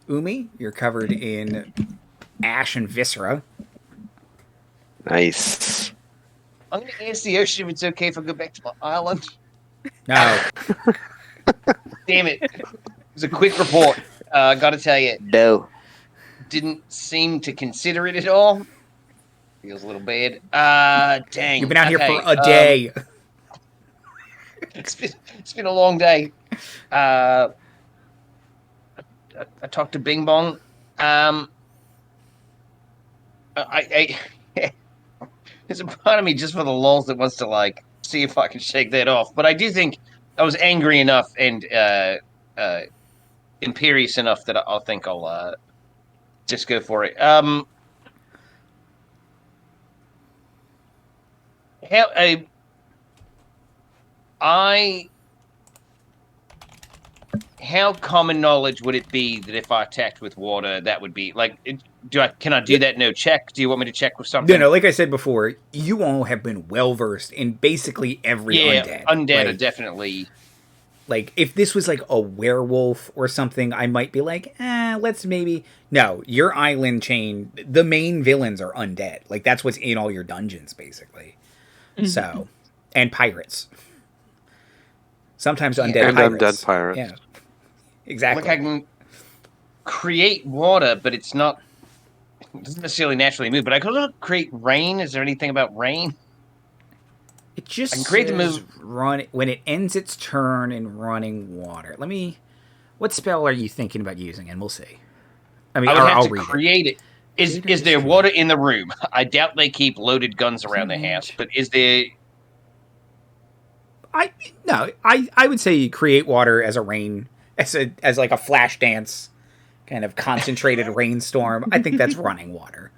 Umi, you're covered in ash and viscera. Nice. I'm going to ask the ocean if it's okay if I go back to my island. No. Damn it. It was a quick report. Got to tell you, No. didn't seem to consider it at all. Feels a little bad. Dang. You've been out here Okay, for a day. It's been a long day. I talked to Bing Bong. There's a part of me just for the lulz that wants to like see if I can shake that off. But I do think I was angry enough and imperious enough that I'll think I'll just go for it. How common knowledge would it be that if I attacked with water, that would be like? Can I do that? No check. Do you want me to check with something? No, like I said before, you all have been well versed in basically every undead. Undead are Like, definitely. like, if this was like a werewolf or something, I might be like, let's maybe. No, your island chain, the main villains are undead. Like, that's what's in all your dungeons, basically. So, and pirates. Sometimes undead And pirates. undead pirates. Yeah, exactly. Like I can create water, but it doesn't necessarily naturally move. But I could also create rain. Is there anything about rain? It just I can create the says run when it ends its turn in running water. What spell are you thinking about using? And we'll see. I mean, I would have I'll to read create it. Is there water in the room? I doubt they keep loaded guns around the house. But is there? I would say you create water as a rain, as like a flash dance, kind of concentrated rainstorm. I think that's running water.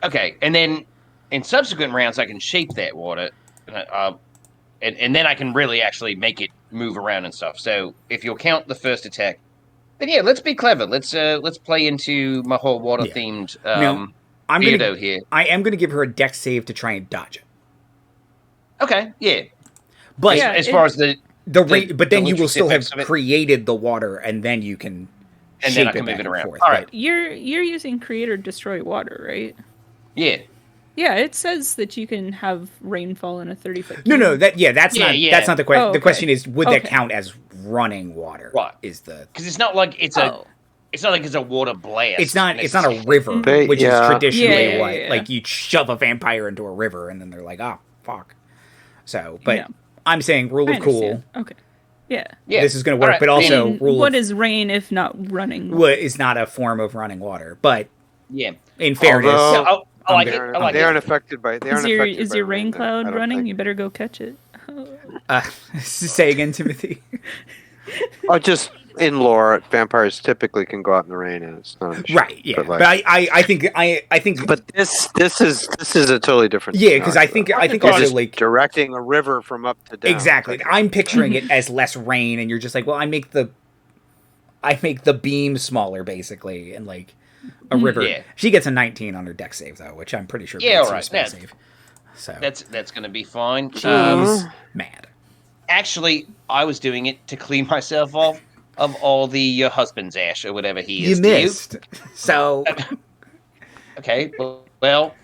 Okay, and then in subsequent rounds, I can shape that water, and then I can really actually make it move around and stuff. So if you'll count the first attack, then yeah, let's be clever. Let's play into my whole water themed Theodo here. I am gonna give her a dex save to try and dodge it. Okay, yeah. But as far as but then you will still have effects of it. created the water, and then you can And shape then I can it move back it and around. forth. All right. But You're using create or destroy water, right? Yeah. Yeah, it says that you can have rainfall in a 30-foot. No, that's Yeah, not yeah. that's not the question. Oh, The okay. question is, would that Okay. count as running water? Right. Is the Because it's not like it's a It's not like it's a water blast. It's not a river, They- which yeah. is traditionally Yeah, what yeah. like you shove a vampire into a river and then they're like, oh fuck. So, but Yeah. I'm saying rule I of cool. understand. Okay. Yeah. Yeah. This is going to All work, right, but I also mean, rule what of is rain if not running? what is not a form of running water. But Yeah. in fairness, Although- Yeah, I like They it. aren't, I like they it. aren't affected by. They aren't affected Is by your rain I cloud don't running? think. You better go catch it. say again, Timothy. Oh, just in lore, vampires typically can go out in the rain, and it's not an issue. Right, yeah. But, But I think but this is a totally different. yeah, because I think You're also just like directing a river from up to down. exactly. technically. I'm picturing it as less rain, and you're just like, well, I make the beam smaller, basically, and like a river. Yeah. She gets a 19 on her deck save though, which I'm pretty sure Yeah, beats all her right. spell Yeah. save. So That's going to be fine. she's mad. Actually, I was doing it to clean myself off of all the husband's ash or whatever he You is. missed. So Okay. Well,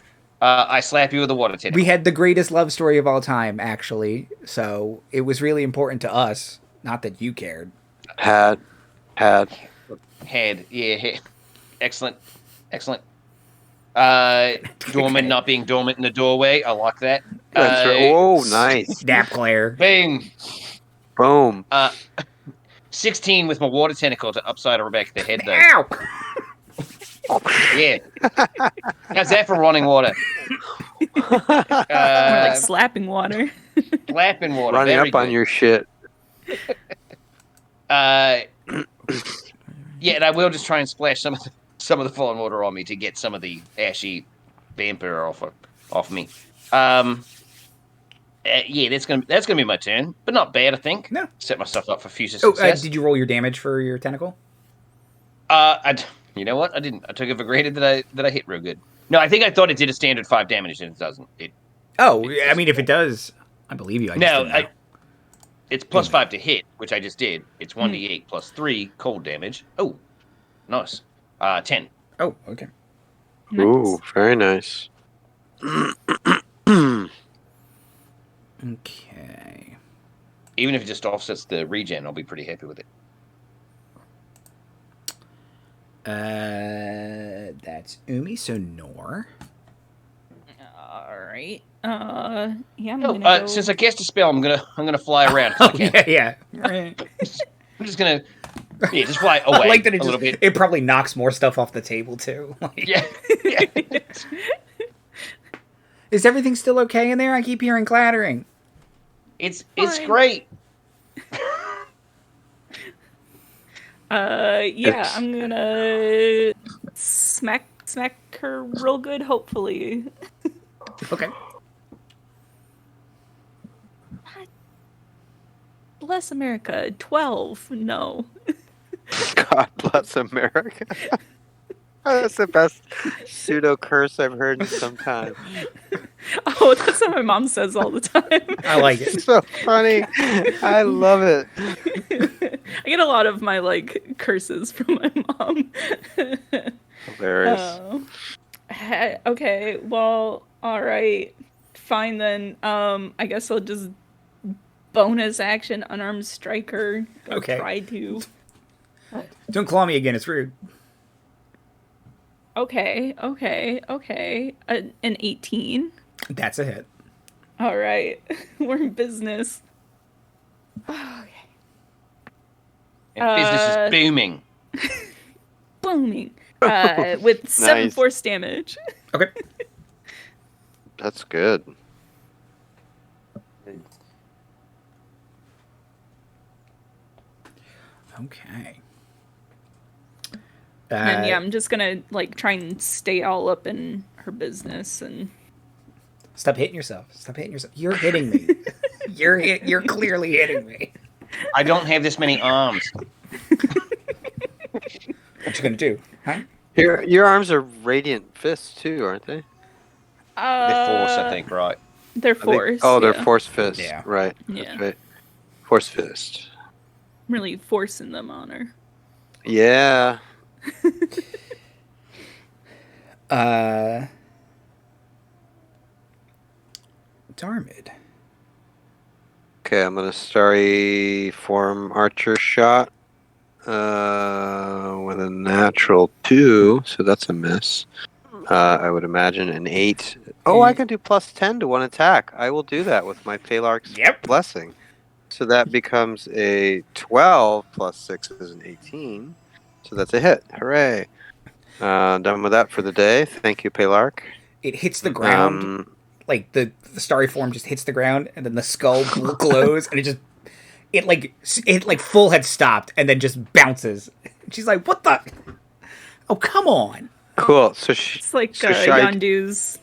I slap you with a water tentacle. we had the greatest love story of all time, actually. So it was really important to us. Not that you cared. Had. Head. Yeah. Head. Excellent. Dormant not being dormant in the doorway. I like that. That's right. Oh, nice. Snap Claire. Bing. Boom. 16 with my water tentacle to upside her back of the head, though. Ow! Yeah. How's that for running water? More like Uh, slapping water. slapping water. Running very up on good. your shit. Yeah, and I will just try and splash some of the fallen water on me to get some of the ashy vampire off me. Yeah, that's gonna be my turn, but not bad, I think. No. Set myself up for future Oh, success. did you roll your damage for your tentacle? You know what? I didn't. I took it for granted that I hit real good. No, I think I thought it did a standard 5 damage, and it doesn't. Oh, I mean, if it does, I believe you. I just No, didn't know. it's plus 5 to hit, which I just did. It's 1d8 plus 3 cold damage. Oh, nice. 10. Oh, okay. Ooh, very nice. Okay. Even if it just offsets the regen, I'll be pretty happy with it. That's Umi, so Nor. All right. Yeah, I'm Oh, gonna go. since I cast a spell, I'm gonna fly around. If I Oh, can. yeah. Right. I'm just gonna just fly away I like that a little bit. it probably knocks more stuff off the table, too. Like, Yeah. is everything still okay in there? I keep hearing clattering. It's Fine. great. Yeah, It's- I'm gonna smack her real good. Hopefully. Okay. Bless America. 12. No. God bless America. That's the best pseudo curse I've heard in some time. Oh, that's what my mom says all the time. I like it. It's so funny. I love it. I get a lot of my like curses from my mom. Hilarious. Okay, well, all right, fine then. I guess I'll just bonus action unarmed striker. I'll Okay. try to. Don't claw me again. It's rude. Okay. An 18. That's a hit. All right, we're in business. And business is booming. Booming. With 7 Nice. force damage. Okay. That's good. Okay. And yeah, I'm just gonna like try and stay all up in her business and Stop hitting yourself. Stop hitting yourself. You're hitting me. You're clearly hitting me. I don't have this many arms. What you gonna do? Huh? Your arms are radiant fists too, aren't they? They're force, I think, right? they're I think- force. they're yeah. force fists. Yeah. Right. Yeah. That's right. Force fist. Really forcing them on her. Yeah. Darmuid. Okay, I'm gonna starry form archer shot. With a natural 2, so that's a miss. I would imagine an 8. Oh, I can do plus 10 to one attack. I will do that with my Palarch's Yep. blessing. So that becomes a 12 plus 6 is an 18. So that's a hit. Hooray. Done with that for the day. Thank you, Palarch. It hits the ground. Like the starry form just hits the ground, and then the skull glows, and it full had stopped, and then just bounces. She's like, "What the? Oh, come on!" Cool. It's like so Yondu's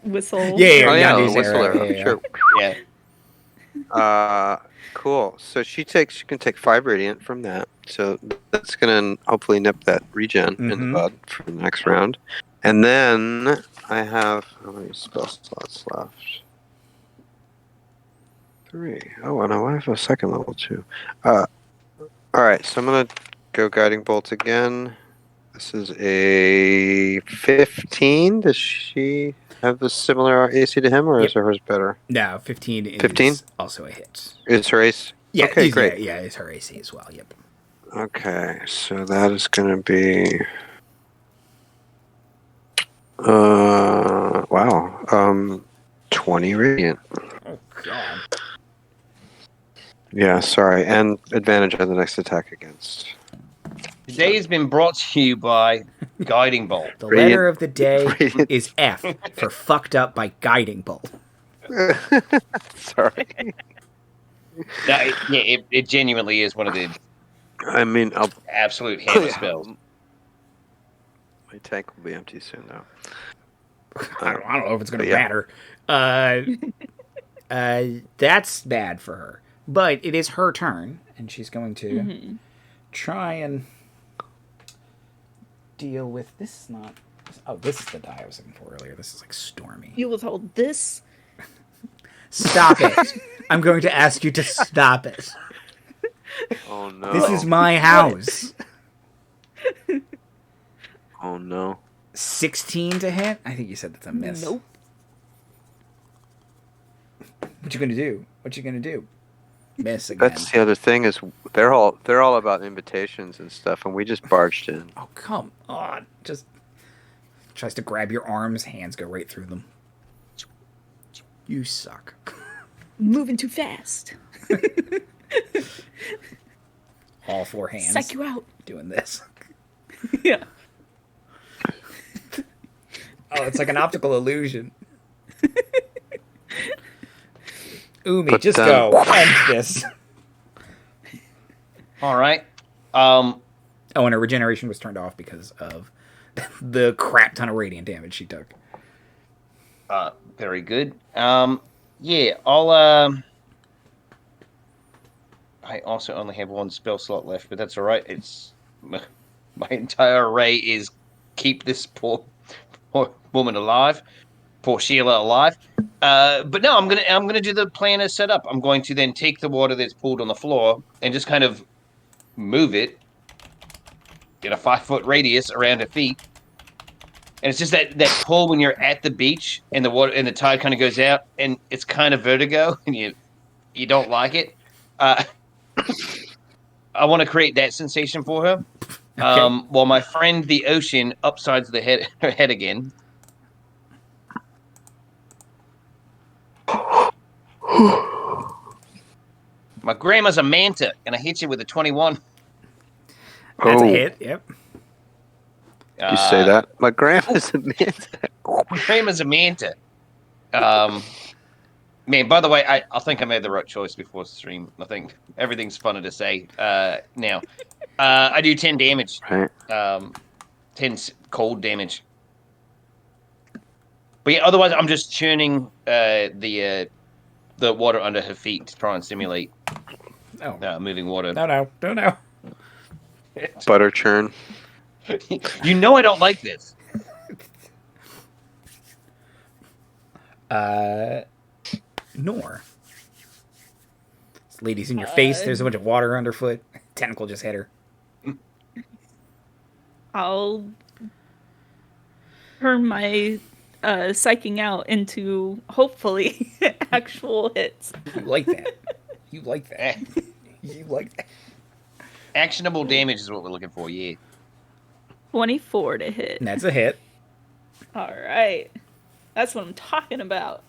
whistle. Yeah, Oh yeah, Yandu's the whistle arrow, arrow. yeah. Sure. Cool. So she can take 5 radiant from that. So that's gonna hopefully nip that regen in the bud for the next round. And then I have how many spell slots left? 3. Oh, and I have a second level too. All right. So I'm gonna go guiding bolt again. This is a 15. Does she have a similar AC to him, or is hers better? No, 15 is 15? also a hit. Is her AC? Yeah, okay, great. Yeah, it's her AC as well. Yep. Okay, so that is going to be. Wow. 20 radiant. Oh god. Yeah, sorry, and advantage on the next attack against. Today has been brought to you by Guiding Bolt. The letter of the day is F for fucked up by guiding bolt. Sorry. No, it genuinely is one of the absolute hammer spells. My tank will be empty soon, though. I don't know if it's going to matter. That's bad for her. But it is her turn, and she's going to try and deal with this. This is the die I was looking for earlier. This is like Stormy. You withhold this? Stop it. I'm going to ask you to stop it. Oh, no. This is my house. Oh, no. 16 to hit? I think you said that's a miss. Nope. What you going to do? Miss again. That's the other thing is they're all about invitations and stuff, and we just barged in. Oh, come on. Just tries to grab your arms, hands go right through them. You suck. Moving too fast. All 4 hands. Psych you out. Doing this. Yeah. Oh, it's like an optical illusion. Umi, But, just go. End this. All right. Oh, and her regeneration was turned off because of the crap ton of radiant damage she took. Very good. Yeah, I'll. I also only have 1 spell slot left, but that's all right. It's my entire array is keep this poor woman alive, poor Sheila alive. But no, I'm gonna do the plan as set up. I'm going to then take the water that's pooled on the floor and just kind of move it in a 5-foot radius around her feet. And it's just that pull when you're at the beach and the water and the tide kind of goes out and it's kind of vertigo and you don't like it. I want to create that sensation for her. Okay. While my friend the ocean upsides her head again. My grandma's a manta, and I hit you with a 21. That's a hit, yep. You say that? My grandma's a manta. My grandma's a manta. Man, by the way, I think I made the right choice before the stream. I think everything's funner to say now. I do 10 damage. Right. 10 cold damage. But yeah, otherwise I'm just churning the water under her feet to try and simulate moving water. No. Butter churn. You know I don't like this. Nor. This lady's in your face. There's a bunch of water underfoot. Tentacle just hit her. I'll turn my psyching out into hopefully actual hits. You like that. You like that. You like that. Actionable damage is what we're looking for, yeah. 24 to hit. And that's a hit. All right. That's what I'm talking about.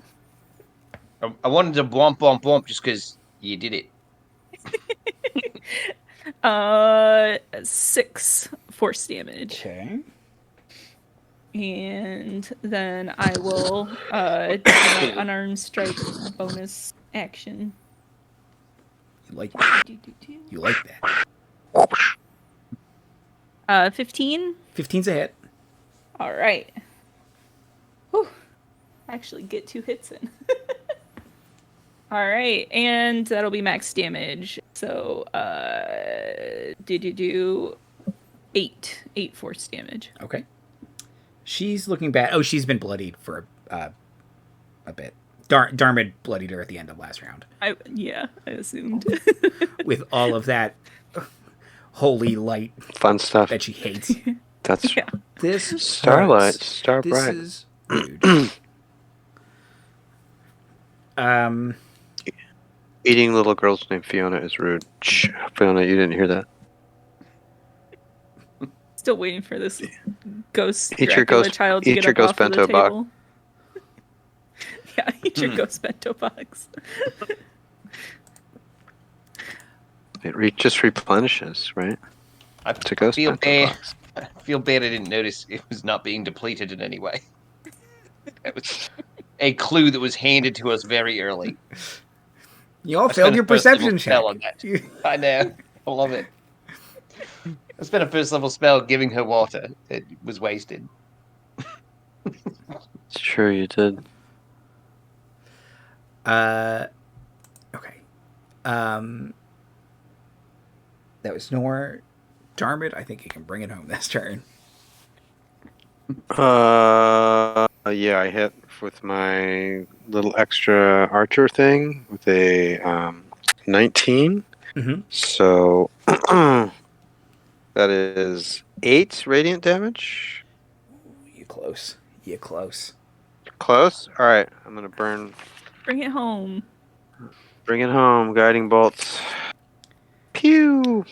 I wanted to blomp, blomp, blomp just because you did it. 6 force damage. Okay. And then I will do my unarmed strike bonus action. You like that. You like that. 15. 15's a hit. All right. Whew. Actually get 2 hits in. All right, and that'll be max damage. So, 8 force damage. Okay. She's looking bad. Oh, she's been bloodied for a bit. Darmuid bloodied her at the end of last round. I assumed. With all of that holy light Fun stuff. that she hates. That's Yeah. This Starlight, hurts. Star This Bright. is rude. Eating little girls named Fiona is rude. Shh, Fiona, you didn't hear that. Still waiting for this ghost Eat your Dracula ghost- child to eat get your up ghost off of the bento box. table. Yeah, eat your ghost bento box. It just replenishes, right? I It's a ghost feel bento bad. box. I feel bad I didn't notice it was not being depleted in any way. That was a clue that was handed to us very early. You all I failed spent your a first level perception check. spell on that. I know. I love it. I spent a first level spell giving her water. It was wasted. Sure you did. Okay. That was Nor. Darmuid, I think he can bring it home this turn. Yeah, I hit with my little extra archer thing with a 19. Mm-hmm. So that is 8 radiant damage. You close. You close. Close. All right, I'm gonna bring Bring it home. it home. Guiding bolts. Pew.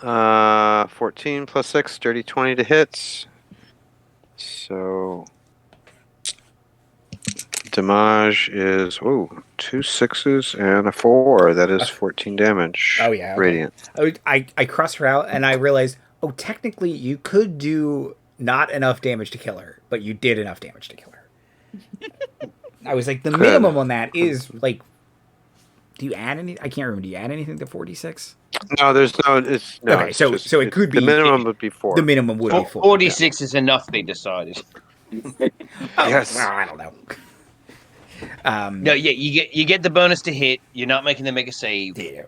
14 plus 6, dirty 20 to hits. So damage is 2 6s and a 4. That is 14 damage. Oh, yeah. Okay. Radiant. Oh, I crossed her out and I realized, technically you could do not enough damage to kill her, but you did enough damage to kill her. I was like, the Good. minimum on that is like, do you add any? I can't remember. Do you add anything to 46? No, there's no. It's no. Okay, it's so just- it could be the minimum would be 4. The minimum would be 4. 46 is enough, they decided. Yes. Well, I don't know. No, yeah, you get the bonus to hit. You're not making them make a save, Yeah.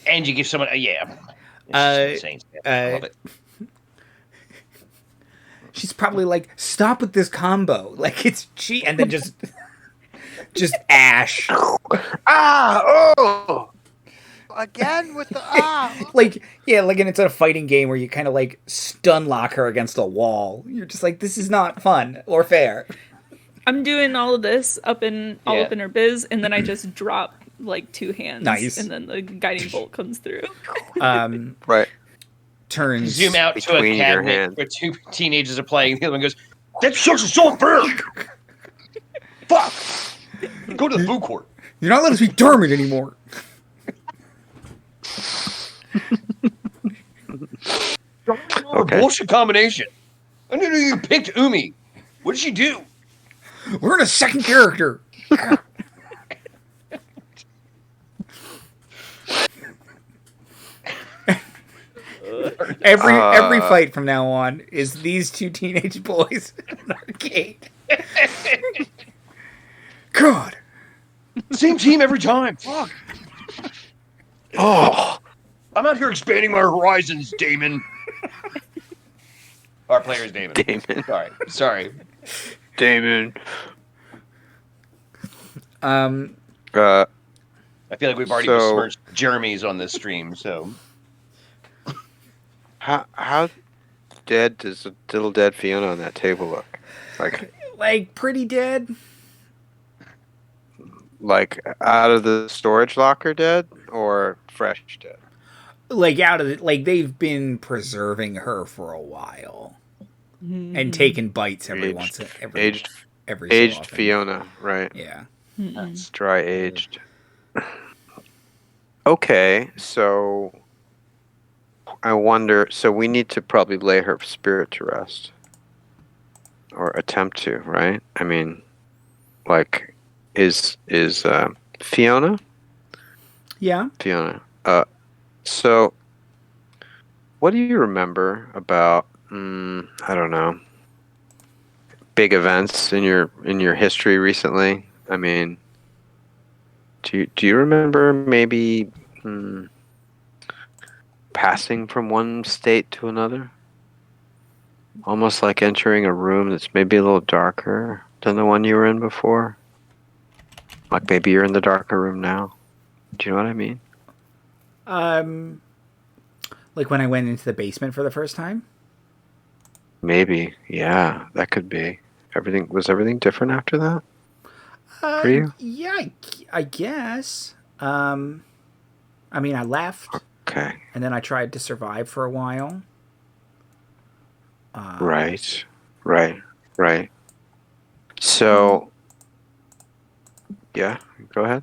and you give someone. Yeah, it's just insane. I love it. She's probably like, stop with this combo. Like it's cheat, and then just ash. Again with the Like, yeah, like, and it's a fighting game where you kind of like stun lock her against a wall. You're just like, this is not fun or fair. I'm doing all of this up in her biz, and then I just drop like 2 hands. Nice. And then the guiding bolt comes through. Right. Turns. Zoom out to a Between your cabinet hands. where 2 teenagers are playing. The other one goes, "That sucks so unfair! Fuck! Go to the food court." You're not letting us be Darmuid anymore. Okay. Bullshit combination. I knew you picked Umi. What did she do? We're in a second character. Every fight from now on is these 2 teenage boys in an arcade. God. Same team every time. Fuck. Oh. I'm out here expanding my horizons, Damon. Our player is Damon. Damon. Sorry. Damon. I feel like we've already So- besmirched Jeremy's on this stream, so. How dead does the little dead Fiona on that table look? Like pretty dead. Like out of the storage locker dead or fresh dead? like out of the, like they've been preserving her for a while and taking bites every every so aged often. Fiona, right? Yeah. That's dry aged. Okay, so I wonder. So we need to probably lay her spirit to rest, or attempt to, right? I mean, like, is Fiona? Yeah. Fiona. So what do you remember about? I don't know. Big events in your history recently. I mean, do you remember maybe passing from one state to another? Almost like entering a room that's maybe a little darker than the one you were in before. Like maybe you're in the darker room now. Do you know what I mean? Like when I went into the basement for the first time. Maybe. Yeah, that could be. Was everything different after that for you? Yeah, I guess. I mean, I left. Okay. And then I tried to survive for a while. Right. So, yeah, go ahead.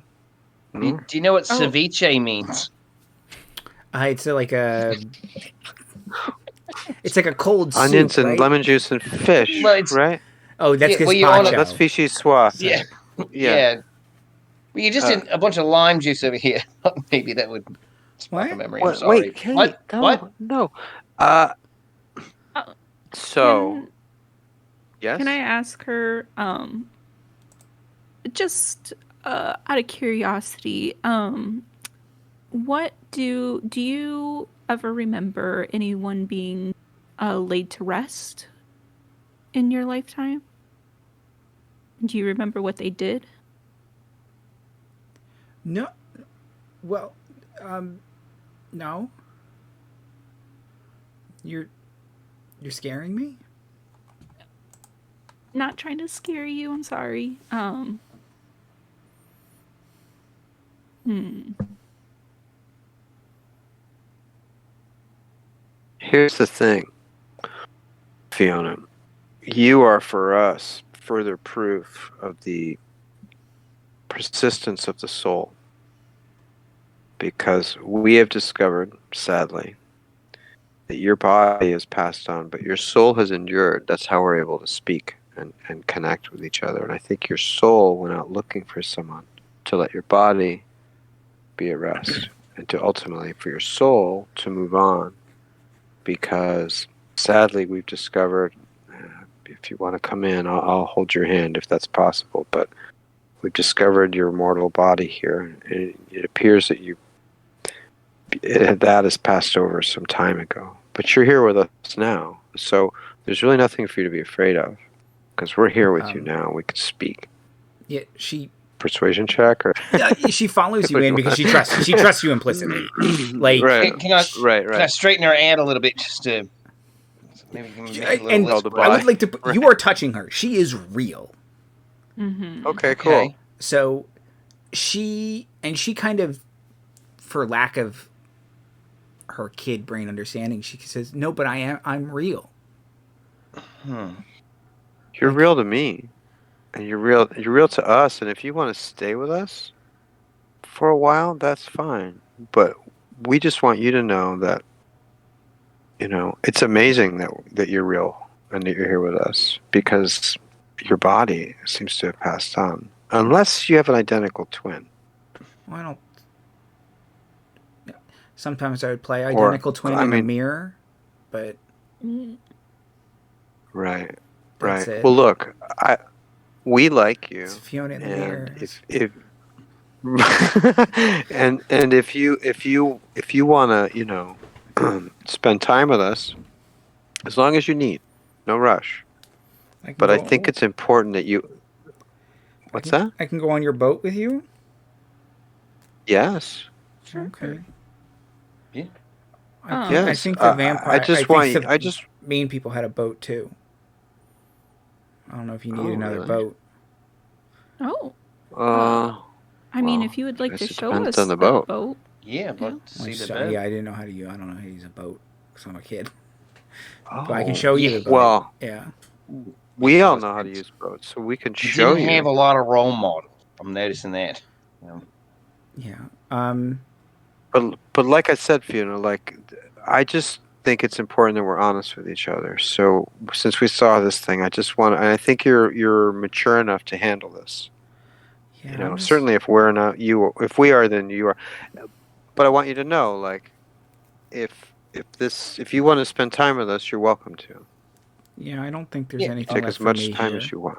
Do you know what Oh. ceviche means? It's like a cold soup, Onions and right? lemon juice and fish, Well, it's- right? Oh, that's Yeah, well, you wanna- gazpacho. That's vichyssoise. Yeah. Yeah. Well, you just did a bunch of lime juice over here. Maybe that would spark a What? memory. I'm sorry. Wait, Kate, What? no, What? no. So, yes? Can I ask her, just out of curiosity, what do you ever remember anyone being laid to rest in your lifetime? Do you remember what they did? No. Well, no. You're scaring me? Not trying to scare you, I'm sorry. Here's the thing, Fiona. You are for us further proof of the persistence of the soul. Because we have discovered, sadly, that your body has passed on, but your soul has endured. That's how we're able to speak and connect with each other. And I think your soul went out looking for someone to let your body be at rest and to ultimately for your soul to move on. Because sadly, we've discovered, if you want to come in, I'll hold your hand if that's possible, but we've discovered your mortal body here. It appears that that has passed over some time ago. But you're here with us now. So there's really nothing for you to be afraid of. Because we're here with you now. We can speak. Yeah, she Persuasion check? Or she follows you in because she trusts you implicitly. Like, right. Can I straighten her hand a little bit just to maybe make it a little and less I would like to. Right. You are touching her. She is real. Okay, cool. So she kind of, for lack of her kid brain understanding, she says, "No, but I'm real." You're real to me. And you're real to us, and if you want to stay with us for a while, that's fine. But we just want you to know that, it's amazing that you're real and that you're here with us, because your body seems to have passed on. Unless you have an identical twin. Well, I don't. Sometimes I would play identical twin in a mirror, but right. That's it. Well, look, we like you. It's Fiona in the mirror. And if you want to, spend time with us, as long as you need, no rush. But I think it's important that you. What's that? I can go on your boat with you. Yes. Okay. Yeah. I think the vampire. I just mean people had a boat too. I don't know if you need another really? boat. Oh. I I mean, if you would like to show depends us on the that boat. boat, Yeah, I'd like to see the boat. Yeah, I didn't know how to use. I don't know how to use a boat because I'm a kid. Oh, But I can show you the boat. well, yeah. we all know how to use boats, so we can You show didn't you. have a lot of role models. I'm noticing that. Yeah. But like I said, Fiona, like I just think it's important that we're honest with each other. So since we saw this thing, I just want, and I think you're mature enough to handle this. Yeah. You know, certainly if we're not if we are, then you are. But I want you to know, like, if you want to spend time with us, you're welcome to. Yeah, I don't think there's Yeah, anything Take left as for much me time here. as you want.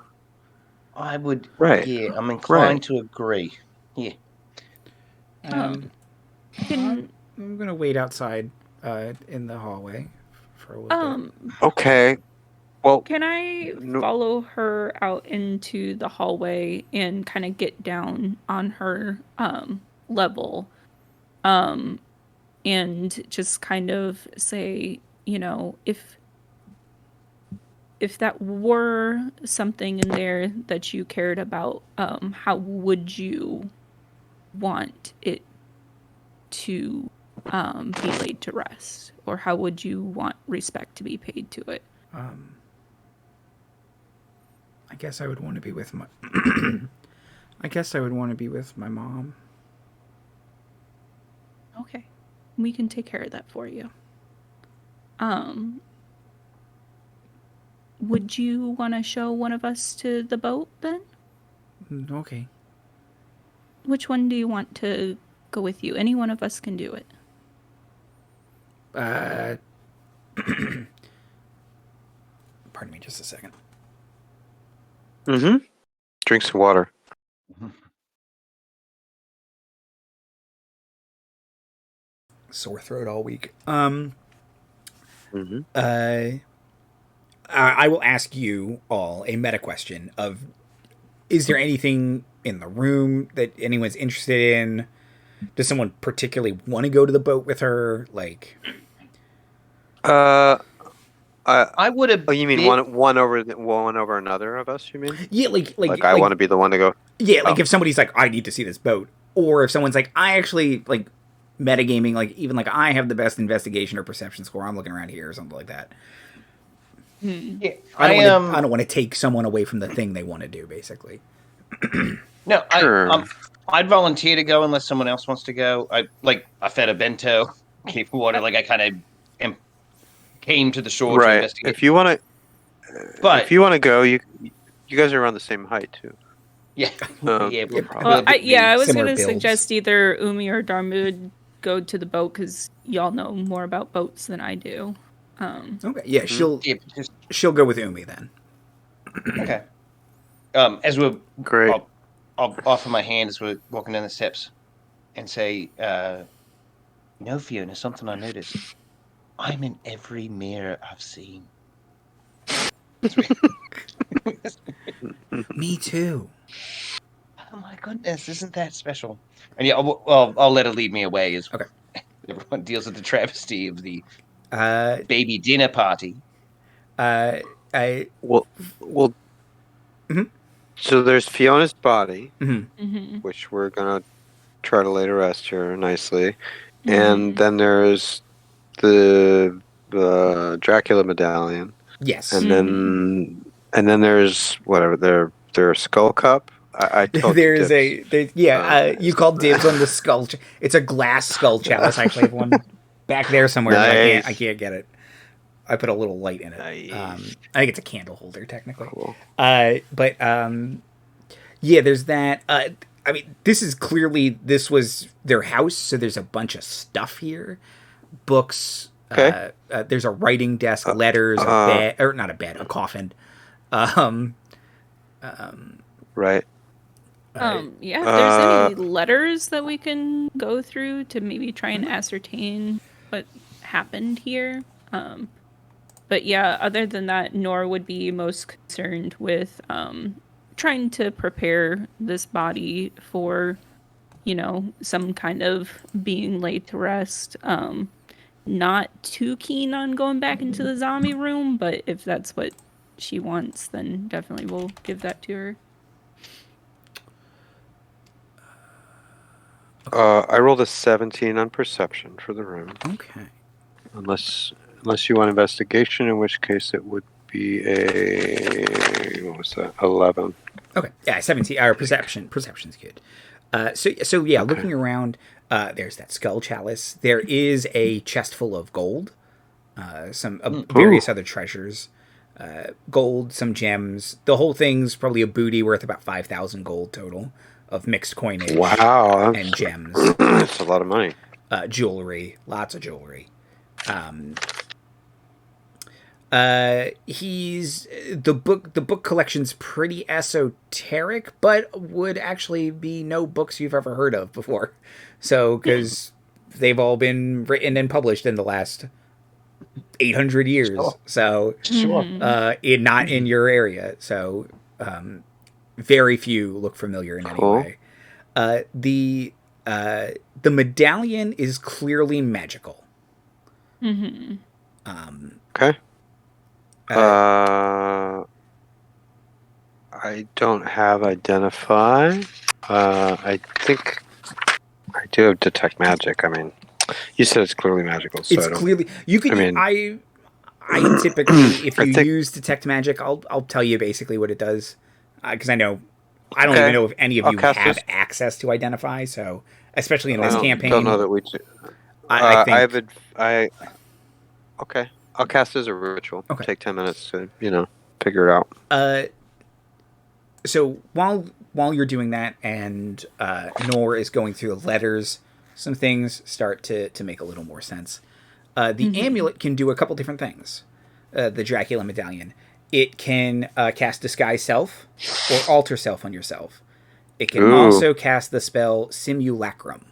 I would. Right. Yeah, I'm inclined to agree. Yeah. I'm gonna wait outside in the hallway for a little bit. Okay. Well, Can I follow her out into the hallway and kind of get down on her level and just kind of say, you know, if that were something in there that you cared about, how would you want it to be laid to rest? Or how would you want respect to be paid to it? I guess I would want to be with my. I guess I would want to be with my mom. Okay, we can take care of that for you. Would you want to show one of us to the boat then? Okay. Which one do you want to go with you? Any one of us can do it. Pardon me, just a second. Mm-hmm. Drink some water. Sore throat all week. Mm-hmm. I will ask you all a meta question of: is there anything in the room that anyone's interested in? Does someone particularly want to go to the boat with her? Like, I would have. Oh, you mean one over another of us? You mean? yeah, Like I want to be the one to go. Yeah, like if somebody's like, I need to see this boat, or if someone's like, I actually like metagaming, like even like I have the best investigation or perception score. I'm looking around here or something like that. Yeah, I don't want to take someone away from the thing they want to do, basically. No, Sure. I'd volunteer to go unless someone else wants to go. I fed a bento, gave water. Like I kind of came to the shore to Right. investigate. If you want to go, you guys are around the same height too. Yeah, yeah, we'll Well, I was Similar going to builds. suggest either Umi or Darmuid go to the boat because y'all know more about boats than I do. Okay, yeah, she'll go with Umi then. Okay. As we're Great. I'll offer my hand as we're walking down the steps, and say, Fiona, something I noticed. I'm in every mirror I've seen. Me too. Oh my goodness, isn't that special? And yeah, I'll let her lead me away as everyone deals with the travesty of the baby dinner party. Well, Mm-hmm. So there's Fiona's body, mm-hmm. which we're gonna try to lay to rest here nicely, and then there's the Dracula medallion. Yes, and then there's whatever their skull cup. I told there's you you called dibs on the skull. It's a glass skull chalice. I actually have one back there somewhere. Nice. I can't get it. I put a little light in it. Nice. I think it's a candle holder technically. Cool. But there's that. I mean, this was their house, so there's a bunch of stuff here, books. Okay. There's a writing desk, letters, a bed, or not a bed, a coffin. Right. If there's any letters that we can go through to maybe try and ascertain what happened here. But yeah, other than that, Nora would be most concerned with trying to prepare this body for, some kind of being laid to rest. Not too keen on going back into the zombie room, but if that's what she wants, then definitely we'll give that to her. I rolled a 17 on perception for the room. Okay. Unless you want investigation, in which case it would be a, what was that? 11. Okay. Yeah, 17. Our perception's good. So yeah, Okay. looking around, there's that skull chalice. There is a chest full of gold, some various other treasures, gold, some gems. The whole thing's probably a booty worth about 5,000 gold total of mixed coinage. Wow. And gems. That's a lot of money. Jewelry, lots of jewelry. He's the book collection's pretty esoteric, but would actually be no books you've ever heard of before. So, because they've all been written and published in the last 800 years. Sure. So, Sure. not in your area. So, very few look familiar in any way. The medallion is clearly magical. Mm-hmm. Okay. I don't have identify. I think I do have detect magic. I mean, you said it's clearly magical. So It's clearly you could. I mean- I typically, if I you think- use detect magic, I'll tell you basically what it does, because I don't Okay. even know if any of I'll you cast have this- access to identify. So, especially in this campaign, don't know that we do. I think Okay. I'll cast as a ritual. Okay. Take 10 minutes to figure it out. So while you're doing that, and Nor is going through the letters, some things start to make a little more sense. The amulet can do a couple different things. The Dracula medallion. It can cast Disguise Self or Alter Self on yourself. It can Ooh. also cast the spell Simulacrum.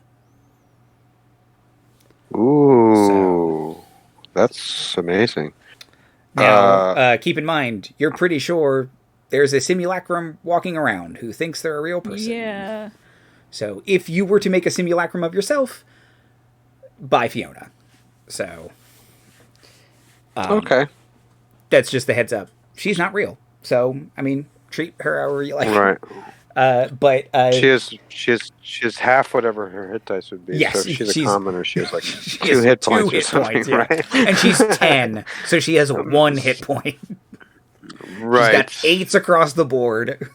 Ooh, that's amazing. Now, keep in mind, you're pretty sure there's a simulacrum walking around who thinks they're a real person. Yeah. So if you were to make a simulacrum of yourself, by Fiona. So, Okay. that's just the heads up. She's not real. So, I mean, treat her however you like. Right. But She has half whatever her hit dice would be. Yes, so if she's a she's- commoner, she has like she 2 has hit 2 points or hit something, points, yeah. right? And she's 10, so she has 1 hit point. Right. She's got 8s across the board.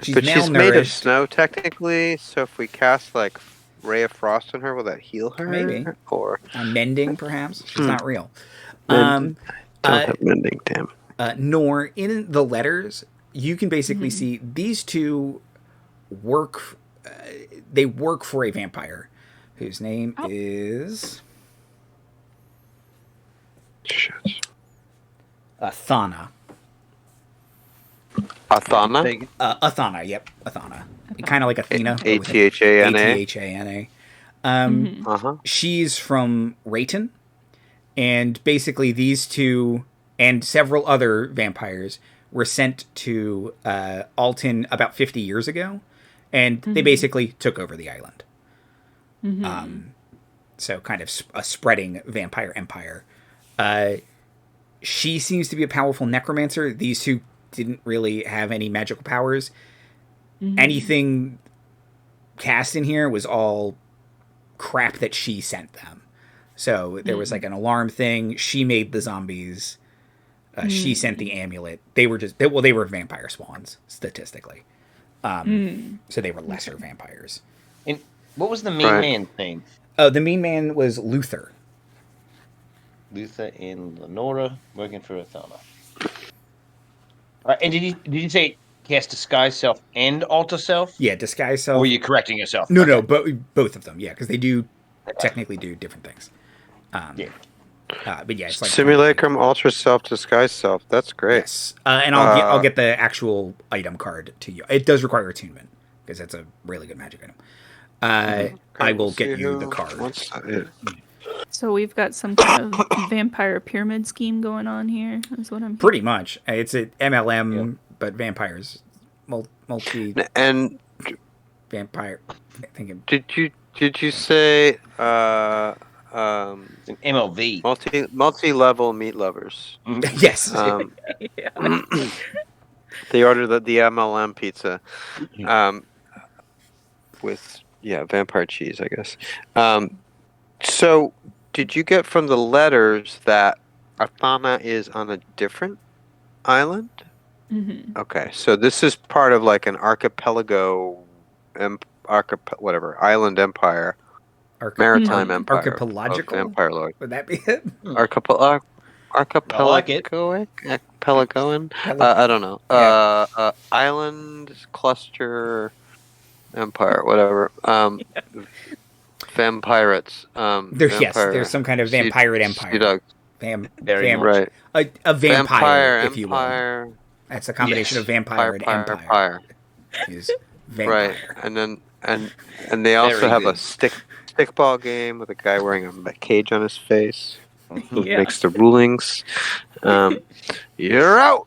She's But she's made of malnourished. snow, technically. So if we cast like Ray of Frost on her, will that heal her? Maybe. Or Mending, perhaps. She's not real. Mend- don't uh, have mending, damn. Nor in the letters, you can basically see these two work. They work for a vampire whose name is Shit. Athana. Athana? Athana, yep, Athana. Kind of like Athena. but with Athana. Athana. Uh-huh. She's from Rayton, and basically these two and several other vampires were sent to Alton about 50 years ago, and they basically took over the island. So kind of a spreading vampire empire. She seems to be a powerful necromancer. These two didn't really have any magical powers. Anything cast in here was all crap that she sent them. So there was like an alarm thing. She made the zombies. She sent the amulet. They were they were vampire swans statistically. So they were lesser vampires. And what was the mean Right. man's name? The mean man was Luther. Luther and Lenora working for Athana. All right, and did you say cast Disguise Self and Alter Self? Yeah, disguise Or self. were you correcting yourself? No, both of them. Yeah, because they do technically do different things. Yeah. But yeah, it's like Simulacrum, Ultra Self, Disguise Self. That's great. Yes, and I'll get the actual item card to you. It does require attunement because that's a really good magic item. I will get you the card. So we've got some kind of vampire pyramid scheme going on here. Is what I'm. Pretty much, it's an MLM, but vampires, multi And vampire. Thinking did you say It's an MLV. multi-level meat lovers? yes, They ordered the MLM pizza with Yeah, vampire cheese, I guess. So, did you get from the letters that Athana is on a different island? Hmm. Okay, so this is part of like an archipelago, whatever, island empire, maritime empire of Archipelagical? vampire lord. Would that be it? Archipelago, I like it. archipelagoan. I don't know. Island cluster empire, whatever. Vampirates. There's some kind of Sea, vampirate sea empire. dogs. Very much. Right. A vampire, if you will. empire. That's a combination Yes. of vampire and empire. Empire. Is vampire. Right. And then and they also Very have a good. stickball game with a guy wearing a cage on his face who Yeah. makes the rulings. You're out.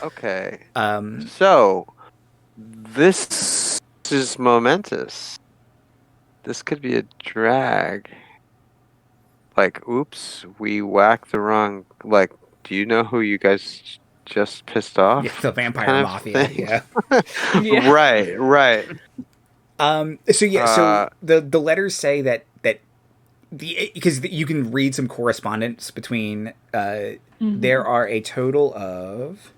Okay. So this is momentous. This could be a drag. Like, oops, we whacked the wrong. Like, do you know who you guys just pissed off? Yeah, the vampire kind of mafia. thing. Yeah. Yeah. Right. So the letters say that because you can read some correspondence between there are a total of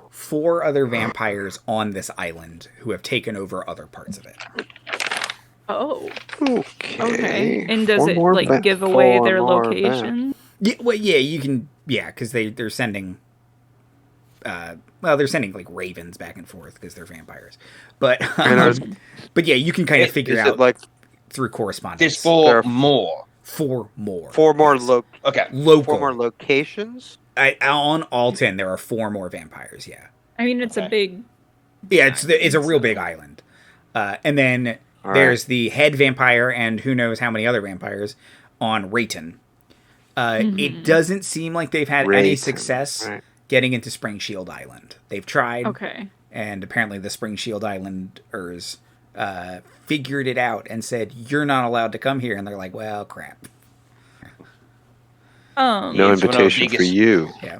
4 other vampires on this island who have taken over other parts of it. Oh. Okay. Okay. And does Four it more like give away four their more location? Yeah, well, yeah, you can, yeah, because they're sending, they're sending like ravens back and forth because they're vampires, but but yeah, you can kind of figure Is out it like through correspondence. There's There are 4 more. 4 more. 4 more yes. Okay. Local. 4 more locations? On Alton, there are 4 more vampires. Yeah, I mean, it's a big. yeah, it's a real big island, and then there's the head vampire and who knows how many other vampires on Rayton. It doesn't seem like they've had any Rayton, success right. getting into Spring Shield Island. They've tried, Okay. and apparently the Spring Shield Islanders figured it out and said, "You're not allowed to come here," and they're like, "Well, crap." No Yeah, it's one of our invitation for biggest- you. Yeah.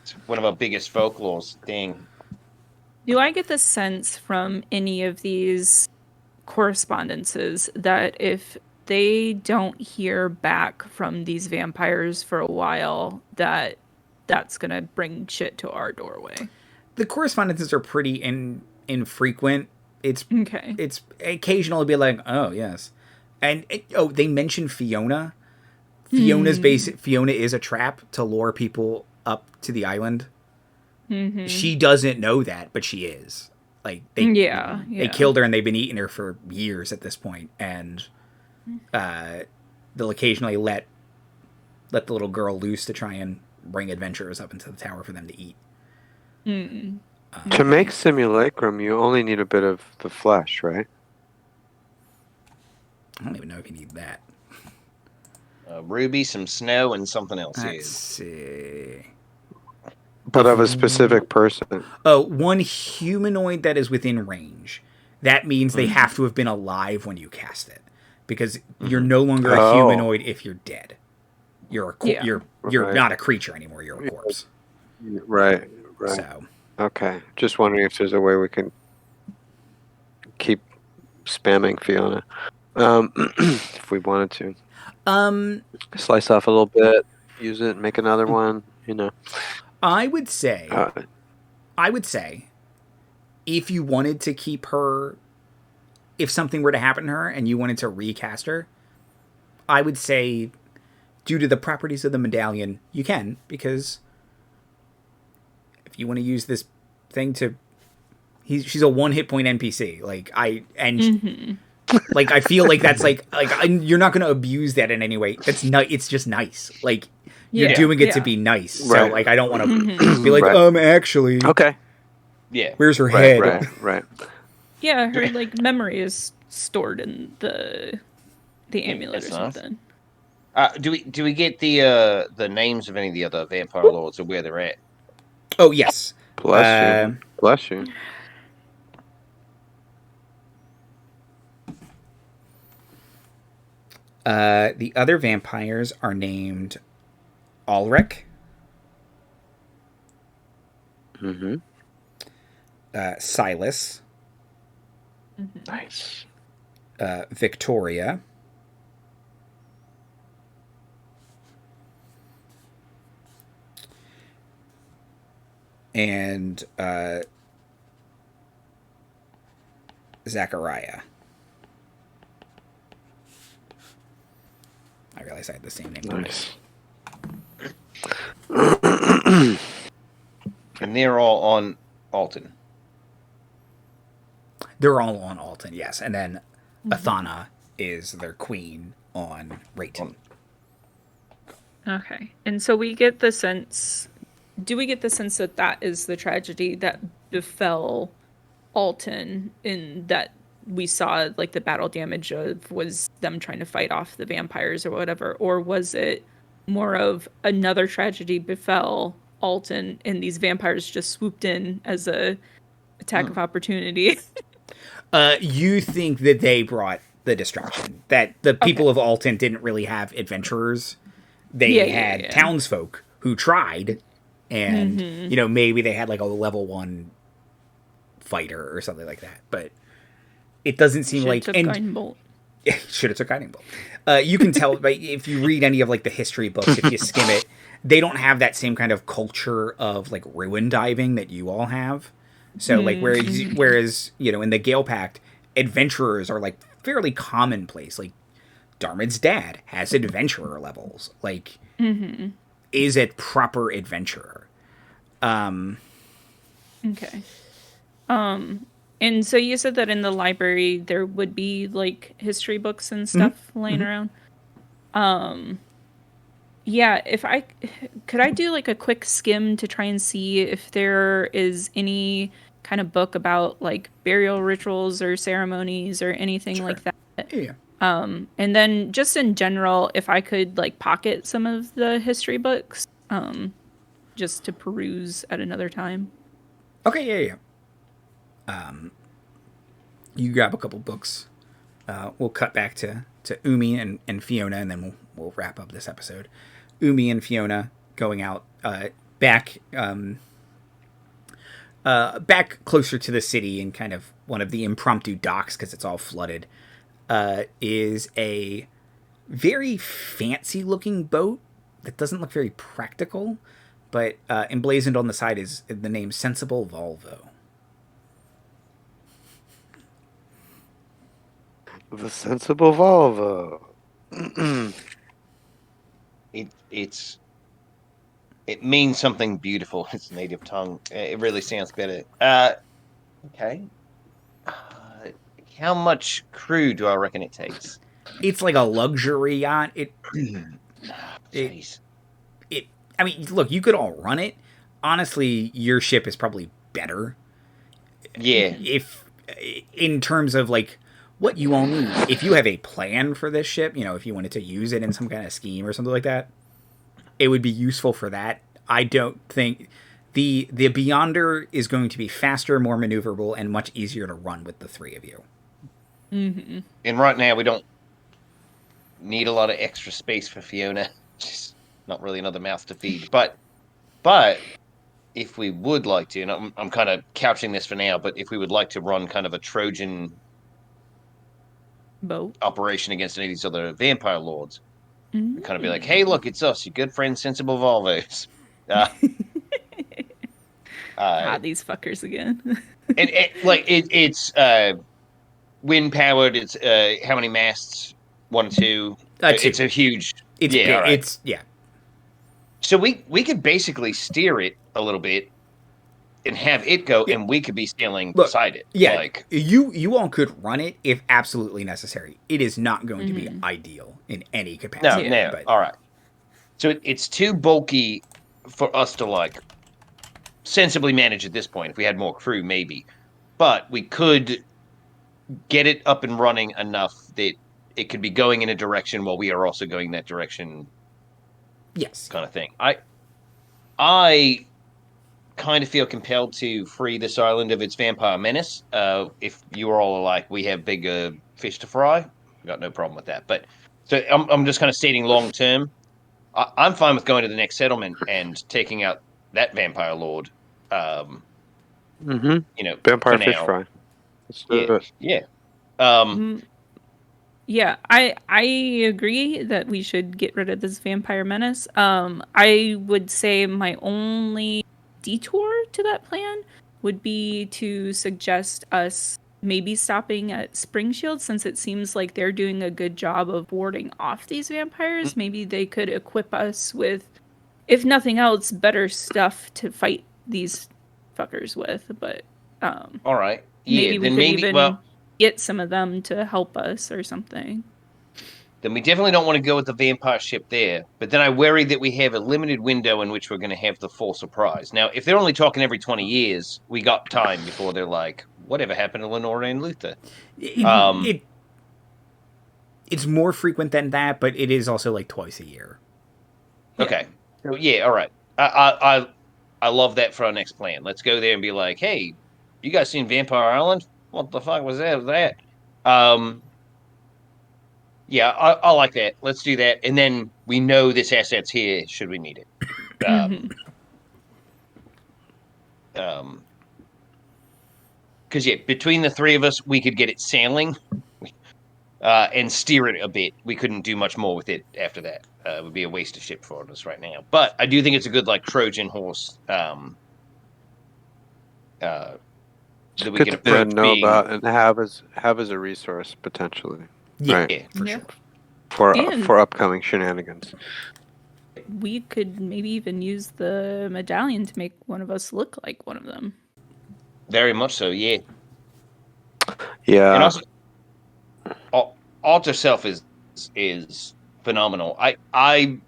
It's one of our biggest folklores thing. Do I get the sense from any of these correspondences that if they don't hear back from these vampires for a while, that's gonna bring shit to our doorway? The correspondences are pretty infrequent. It's Okay. it's occasionally be like, "Oh yes," and they mention Fiona. Fiona is a trap to lure people up to the island. Mm-hmm. She doesn't know that, but she is. Like they killed her and they've been eating her for years at this point, and they'll occasionally let the little girl loose to try and bring adventurers up into the tower for them to eat. To make simulacrum, you only need a bit of the flesh, right? I don't even know if you need that. Ruby, some snow, and something else. Let's see. But of a specific person. One humanoid that is within range. That means they have to have been alive when you cast it, because you're no longer a humanoid if you're dead. You're you're Right. not a creature anymore. You're a corpse. Right. So Okay. Just wondering if there's a way we can keep spamming Fiona. If we wanted to. Slice off a little bit, use it, make another one, I would say, if you wanted to keep her, if something were to happen to her and you wanted to recast her, I would say, due to the properties of the medallion, you can, because if you want to use this thing to, she's a 1 hit point NPC. Like I feel like that's you're not going to abuse that in any way. It's just nice. Like you're doing it to be nice. So Right. like I don't want to be like actually. Okay. Yeah. Where's her head? Right. Yeah, her like memory is stored in the amulet or That's nice. something. Do we get the names of any of the other vampire lords or where they're at? Oh yes. Bless you. Bless you. The other vampires are named Ulrich, Silas, Nice. Victoria, and Zachariah. I realized I had the same name. Nice. And they're all on Alton. They're all on Alton, yes. And then Athana is their queen on Rayton. Okay. And so we get the sense... Do we get the sense that that is the tragedy that befell Alton, in that we saw like the battle damage of was them trying to fight off the vampires or whatever? Or was it more of another tragedy befell Alton and these vampires just swooped in as a attack of opportunity? You think that they brought the destruction, that the people of Alton didn't really have adventurers. They had townsfolk who tried, and maybe they had like a level 1 fighter or something like that, but it doesn't seem like Guiding Bolt. Should have took Guiding Bolt. You can tell if you read any of like the history books, if you skim it, they don't have that same kind of culture of like ruin diving that you all have. So like whereas in the Gale Pact, adventurers are like fairly commonplace. Like Darmuid's dad has adventurer levels. Like is a proper adventurer. Okay. And so you said that in the library there would be like history books and stuff laying around. Yeah, could I do like a quick skim to try and see if there is any kind of book about like burial rituals or ceremonies or anything like that? Yeah. And then just in general, if I could like pocket some of the history books, just to peruse at another time. Okay, yeah. You grab a couple books. We'll cut back to Umi and Fiona, and then we'll wrap up this episode. Umi and Fiona going out back closer to the city in kind of one of the impromptu docks because it's all flooded. Is a very fancy looking boat that doesn't look very practical, but emblazoned on the side is the name Sensible Volvo. The Sensible Volvo. It means something beautiful. Its native tongue. It really sounds better. Okay. How much crew do I reckon it takes? It's like a luxury yacht. Jeez. I mean, look, you could all run it. Honestly, your ship is probably better. Yeah. If in terms of like what you all need, if you have a plan for this ship, if you wanted to use it in some kind of scheme or something like that, it would be useful for that. I don't think the Beyonder is going to be faster, more maneuverable, and much easier to run with the three of you. Mm-hmm. And right now we don't need a lot of extra space for Fiona. She's not really another mouth to feed. But if we would like to, and I'm kind of couching this for now, but if we would like to run kind of a Trojan boat operation against any of these other vampire lords, we'd kind of be like, hey, look, it's us, your good friend Sensible Volvos. These fuckers again. It's wind powered. It's how many masts? 1, 2. It's a huge. It's big. Right. It's So we could basically steer it a little bit and have it go, and we could be sailing beside it. Yeah, you all could run it if absolutely necessary. It is not going to be ideal in any capacity. No. But... All right. So it's too bulky for us to like sensibly manage at this point. If we had more crew, maybe, but we could get it up and running enough that it could be going in a direction while we are also going that direction. Yes, kind of thing. I kind of feel compelled to free this island of its vampire menace. If you are all like, we have bigger fish to fry, I've got no problem with that. But so I'm just kind of stating long term. I'm fine with going to the next settlement and taking out that vampire lord. Mm-hmm. You know, Vampire for fish now. fry. Let's do it. Yeah. Yeah, I agree that we should get rid of this vampire menace. I would say my only detour to that plan would be to suggest us maybe stopping at Spring Shield, since it seems like they're doing a good job of warding off these vampires. Maybe they could equip us with, if nothing else, better stuff to fight these fuckers with. But All right. Yeah. maybe we Then could maybe. even Well, get some of them to help us or something. then we definitely don't want to go with the vampire ship there. But then I worry that we have a limited window in which we're going to have the full surprise. Now, if they're only talking every 20 years, we got time before they're like, whatever happened to Lenora and Luther? It's more frequent than that, but it is also like twice a year. Okay. So, yeah, all right. I love that for our next plan. Let's go there and be like, hey, you guys seen Vampire Island? What the fuck was that? Yeah, I like that. Let's do that. And then we know this asset's here should we need it. Because, yeah, between the three of us, we could get it sailing and steer it a bit. We couldn't do much more with it after that. It would be a waste of ship for us right now. But I do think it's a good, like, Trojan horse that we Good can to approach know being... about and have as a resource potentially. Yeah, Right. Yeah. for sure. For upcoming shenanigans. We could maybe even use the medallion to make one of us look like one of them. Very much so, yeah. Yeah. And also, Alter Self is phenomenal. I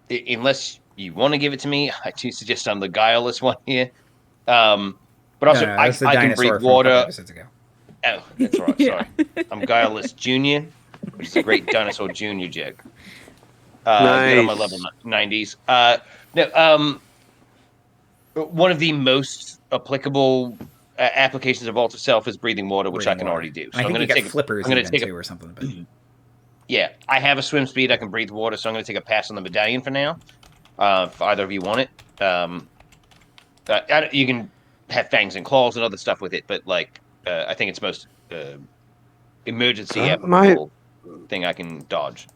unless you want to give it to me, I do suggest I'm the guileless one here. But also, I can breathe water. Episodes ago. Oh, that's right. Sorry, I'm Guileless Junior, which is a great Dinosaur Junior joke. Nice. Get on my level 90s. One of the most applicable applications of Alter Self is breathing water, which I can already do. So I think I'm you going to got take flippers even too or something. But... Yeah, I have a swim speed. I can breathe water, so I'm going to take a pass on the medallion for now. If either of you want it, you can have fangs and claws and other stuff with it, but like I think it's most emergency applicable thing I can dodge.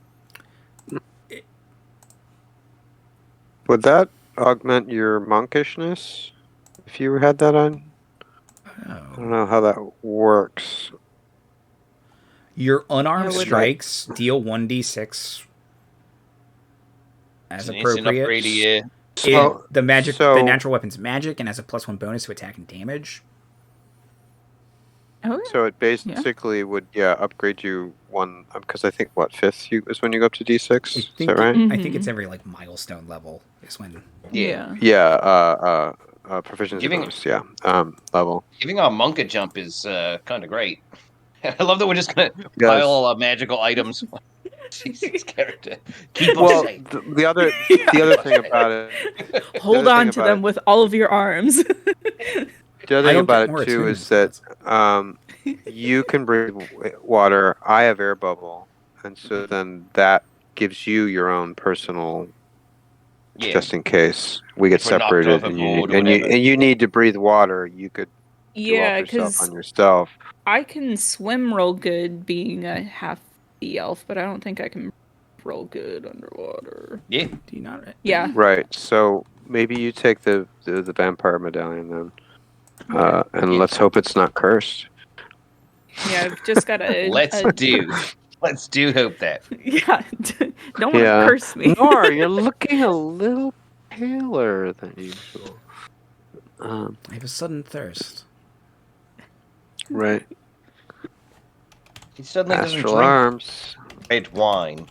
Would that augment your monkishness if you had that on? I don't know how that works. Your unarmed strikes deal 1d6 as appropriate. So, the natural weapon's magic and has a +1 bonus to attack and damage. Oh, so it basically would upgrade you one, because I think 5th is when you go up to D6. Is that right? I think it's every like milestone level is when. Proficiency bonus. Level. Giving our monk a jump is kind of great. I love that we're just gonna pile all our magical items. Jesus, character. Keep us safe. The other thing about it. Hold on to them with all of your arms. The other thing about it too is that you can breathe water. I have air bubble, and so then that gives you your own personal. Just in case we get separated and you need to breathe water, you could because on yourself. I can swim real good being a half the elf, but I don't think I can roll good underwater. Yeah. Do you not? Yeah. Right. So maybe you take the vampire medallion then. And let's hope it's not cursed. Yeah, I've just got a... Let's do hope that. Yeah, don't want to curse me. Nor, you're looking a little paler than usual. I have a sudden thirst. Right. He suddenly doesn't Astral drink arms. red wine.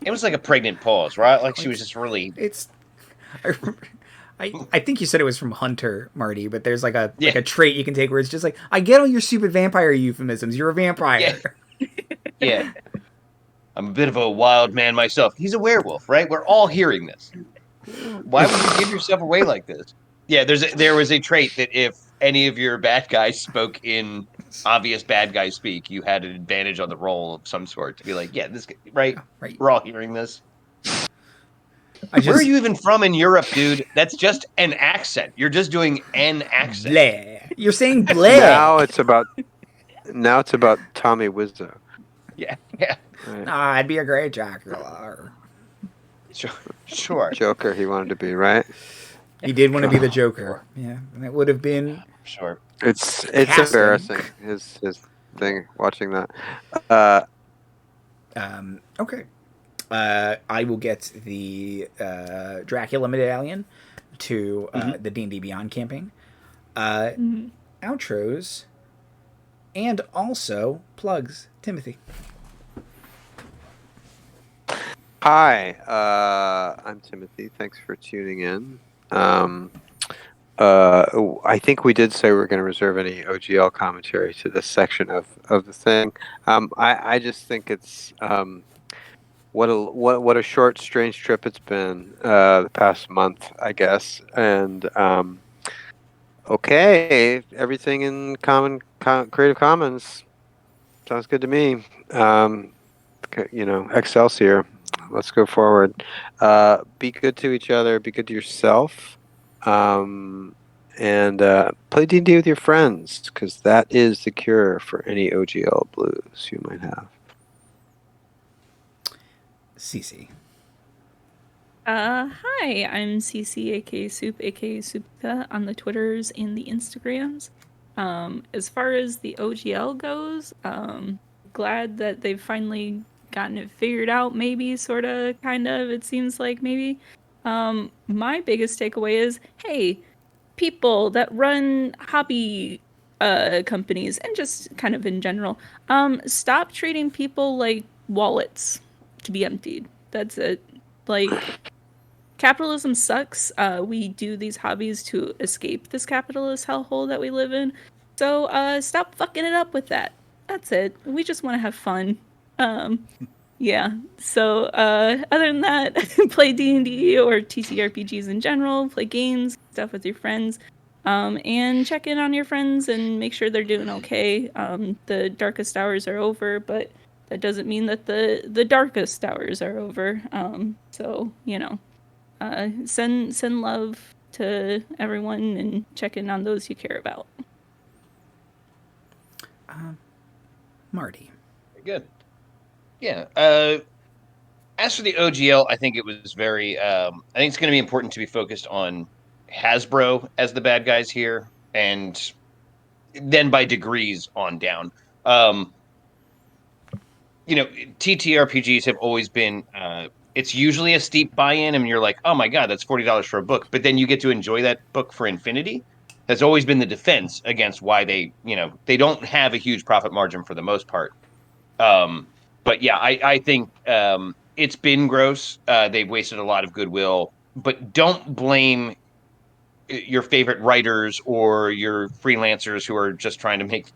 It was like a pregnant pause, right? Like she was just really... I think you said it was from Hunter, Marty, but there's like a trait you can take where it's just like, I get all your stupid vampire euphemisms. You're a vampire. Yeah. I'm a bit of a wild man myself. He's a werewolf, right? We're all hearing this. Why would you give yourself away like this? Yeah, there was a trait that if any of your bad guys spoke in obvious bad guy speak, you had an advantage on the roll of some sort to be like, yeah, this guy, right? We're all hearing this. Where are you even from in Europe, dude? That's just an accent. You're just doing an accent. Bleh. You're saying bleh. Now it's about Tommy Wiseau. Yeah. Right. Nah, I'd be a great Dracula. Sure. Joker, he wanted to be, right? He did want to be the Joker. Yeah, and it would have been. Sure. It's Casting. embarrassing. His thing watching that. Okay. I will get the Dracula medallion to the D&D Beyond campaign. Outros. And also plugs. Timothy. Hi, I'm Timothy. Thanks for tuning in. I think we did say we were going to reserve any OGL commentary to this section of the thing. I just think it's what a short, strange trip it's been the past month, I guess. And okay, everything in Creative Commons sounds good to me. Excelsior. Let's go forward. Be good to each other. Be good to yourself. And play D&D with your friends, because that is the cure for any OGL blues you might have. Cece. Hi, I'm Cece, aka Soup, aka Soupka, on the Twitters and the Instagrams. As far as the OGL goes, glad that they've finally gotten it figured out, maybe, sort of, kind of, it seems like, maybe. My biggest takeaway is, hey, people that run hobby companies, and just kind of in general, stop treating people like wallets to be emptied. That's it. Like, capitalism sucks. We do these hobbies to escape this capitalist hellhole that we live in. So stop fucking it up with that. That's it. We just want to have fun. Yeah. So other than that, play D&D or TTRPGs in general. Play games, stuff with your friends. And check in on your friends and make sure they're doing okay. The darkest hours are over, but that doesn't mean that the darkest hours are over. So, send love to everyone and check in on those you care about. Marty. Very good. Yeah. As for the OGL, I think it was very. I think it's going to be important to be focused on Hasbro as the bad guys here, and then by degrees on down. TTRPGs have always been. It's usually a steep buy-in, and you're like, "Oh my god, that's $40 for a book," but then you get to enjoy that book for infinity. Has always been the defense against why they don't have a huge profit margin for the most part. But yeah, I think it's been gross. They've wasted a lot of goodwill, but don't blame your favorite writers or your freelancers who are just trying to make,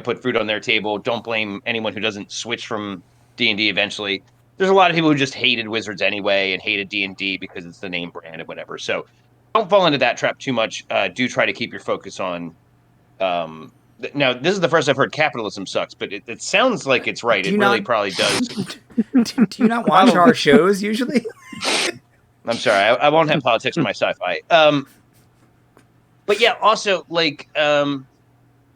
put food on their table. Don't blame anyone who doesn't switch from D&D eventually. There's a lot of people who just hated Wizards anyway and hated D&D because it's the name brand and whatever. So don't fall into that trap too much. Do try to keep your focus on now, this is the first I've heard capitalism sucks, but it sounds like it's right. It really probably does. Do you not watch our shows usually? I'm sorry. I won't have politics in my sci-fi. But yeah, also, like, I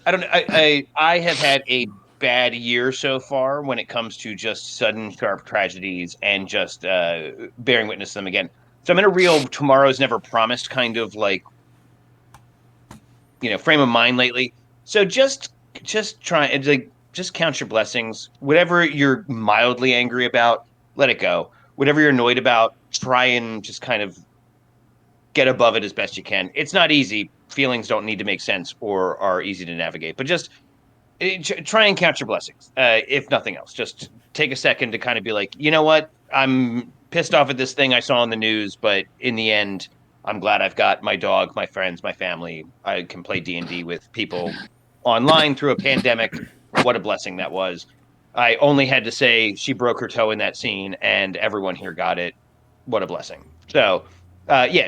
don't know. I have had a bad year so far when it comes to just sudden, sharp tragedies and just bearing witness to them again. So I'm in a real tomorrow's never promised kind of like, frame of mind lately. So just try and just count your blessings. Whatever you're mildly angry about, let it go. Whatever you're annoyed about, try and just kind of get above it as best you can. It's not easy. Feelings don't need to make sense or are easy to navigate, but just try and count your blessings. If nothing else, just take a second to kind of be like, you know what? I'm pissed off at this thing I saw on the news, but in the end, I'm glad I've got my dog, my friends, my family. I can play D&D with people online through a pandemic. What a blessing that was. I only had to say she broke her toe in that scene and everyone here got it. What a blessing. So,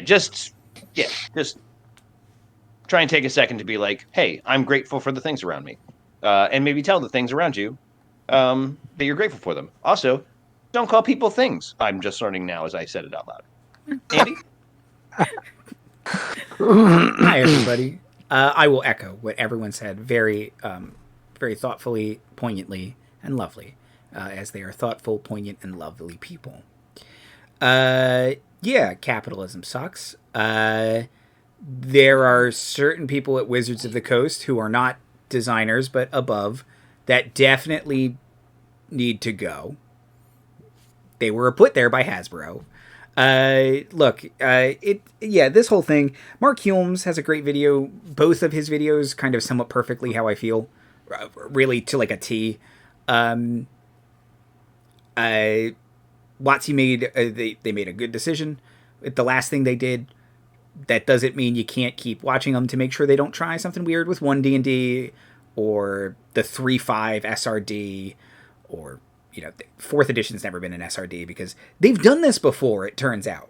just try and take a second to be like, hey, I'm grateful for the things around me. And maybe tell the things around you that you're grateful for them. Also, don't call people things. I'm just learning now as I said it out loud. Andy? Hi, everybody. I will echo what everyone said very, very thoughtfully, poignantly, and lovely, as they are thoughtful, poignant, and lovely people. Yeah, capitalism sucks. There are certain people at Wizards of the Coast who are not designers, but above, that definitely need to go. They were put there by Hasbro. This whole thing, Mark Hulmes has a great video. Both of his videos kind of sum up perfectly how I feel, really to like a T. WotC made, they made a good decision. The last thing they did, that doesn't mean you can't keep watching them to make sure they don't try something weird with 1D&D or the 3.5 SRD or, you know, 4th edition's never been an SRD because they've done this before, it turns out.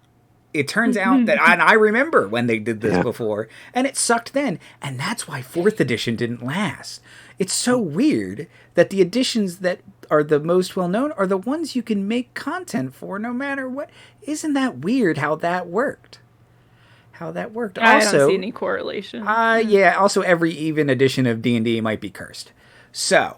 It turns out that, and I remember when they did this before, and it sucked then, and that's why 4th edition didn't last. It's so weird that the editions that are the most well-known are the ones you can make content for no matter what. Isn't that weird how that worked? I don't see any correlation. Yeah, also every even edition of D&D might be cursed. So,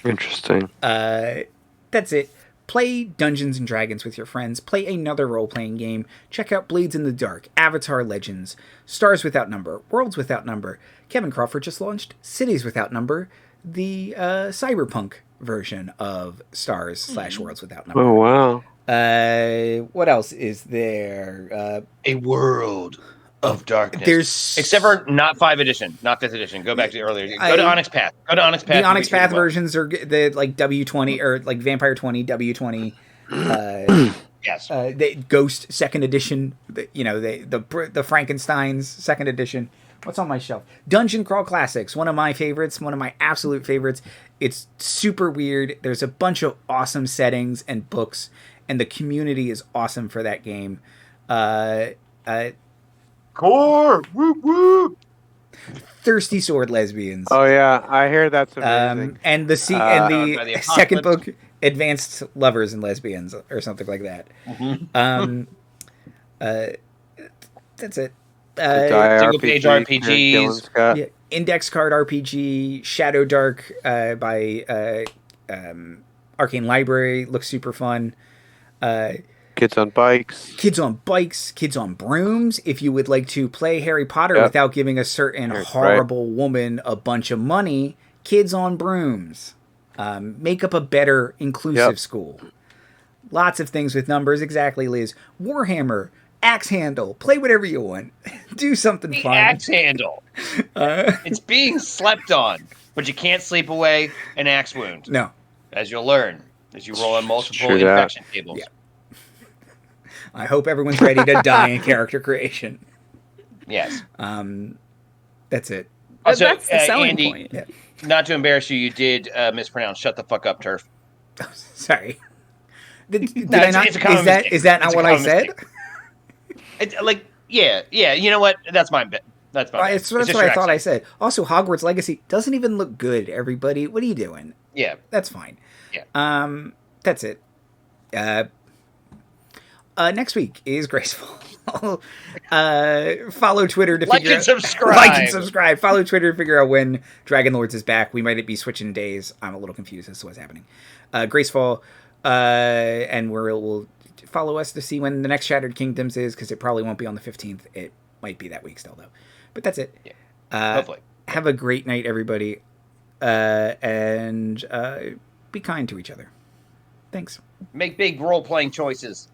Interesting. That's it. Play Dungeons & Dragons with your friends. Play another role-playing game. Check out Blades in the Dark, Avatar Legends, Stars Without Number, Worlds Without Number. Kevin Crawford just launched Cities Without Number, the cyberpunk version of Stars/Worlds Without Number. Oh, wow. What else is there? A world of darkness. There's except for not 5th edition, not 5th edition. Go back to earlier. Go to Onyx Path. The Onyx Path versions are the like W20 or like Vampire 20, W20. Yes. The Ghost 2nd edition. The Frankenstein's 2nd edition. What's on my shelf? Dungeon Crawl Classics. One of my favorites. One of my absolute favorites. It's super weird. There's a bunch of awesome settings and books. And the community is awesome for that game. Core! Woo woo! Thirsty Sword Lesbians. Oh yeah, I hear that's amazing. And the the second book, Advanced Lovers and Lesbians, or something like that. Mm-hmm. That's it. Single page RPGs. Yeah, index card RPG, Shadow Dark by Arcane Library looks super fun. Kids on bikes, kids on brooms. If you would like to play Harry Potter without giving a certain horrible woman a bunch of money, kids on brooms. Make up a better inclusive school. Lots of things with numbers. Exactly, Liz. Warhammer, axe handle. Play whatever you want. Do something fun. Axe handle. It's being slept on, but you can't sleep away an axe wound. No. As you'll learn. As you roll on multiple infection tables. Yeah. I hope everyone's ready to die in character creation. Yes. That's it. Also, that's the selling Andy, point. Yeah. Not to embarrass you, you did mispronounce "shut the fuck up, turf." Oh, sorry. Did No, I not? Is that not what I said? Yeah. You know what? That's my bit. That's my. That's what I thought I said. Also, Hogwarts Legacy doesn't even look good. Everybody, what are you doing? Yeah, that's fine. Yeah. That's it. Next week is Graceful. Follow Twitter to like figure and out. subscribe. Like and subscribe. Follow Twitter to figure out when Dragon Lords is back. We might be switching days. I'm a little confused as to what's happening. Graceful, and we'll follow us to see when the next Shattered Kingdoms is, because it probably won't be on the 15th. It might be that week still, though. But that's it. Yeah. Hopefully. Have a great night, everybody, and be kind to each other. Thanks. Make big role-playing choices.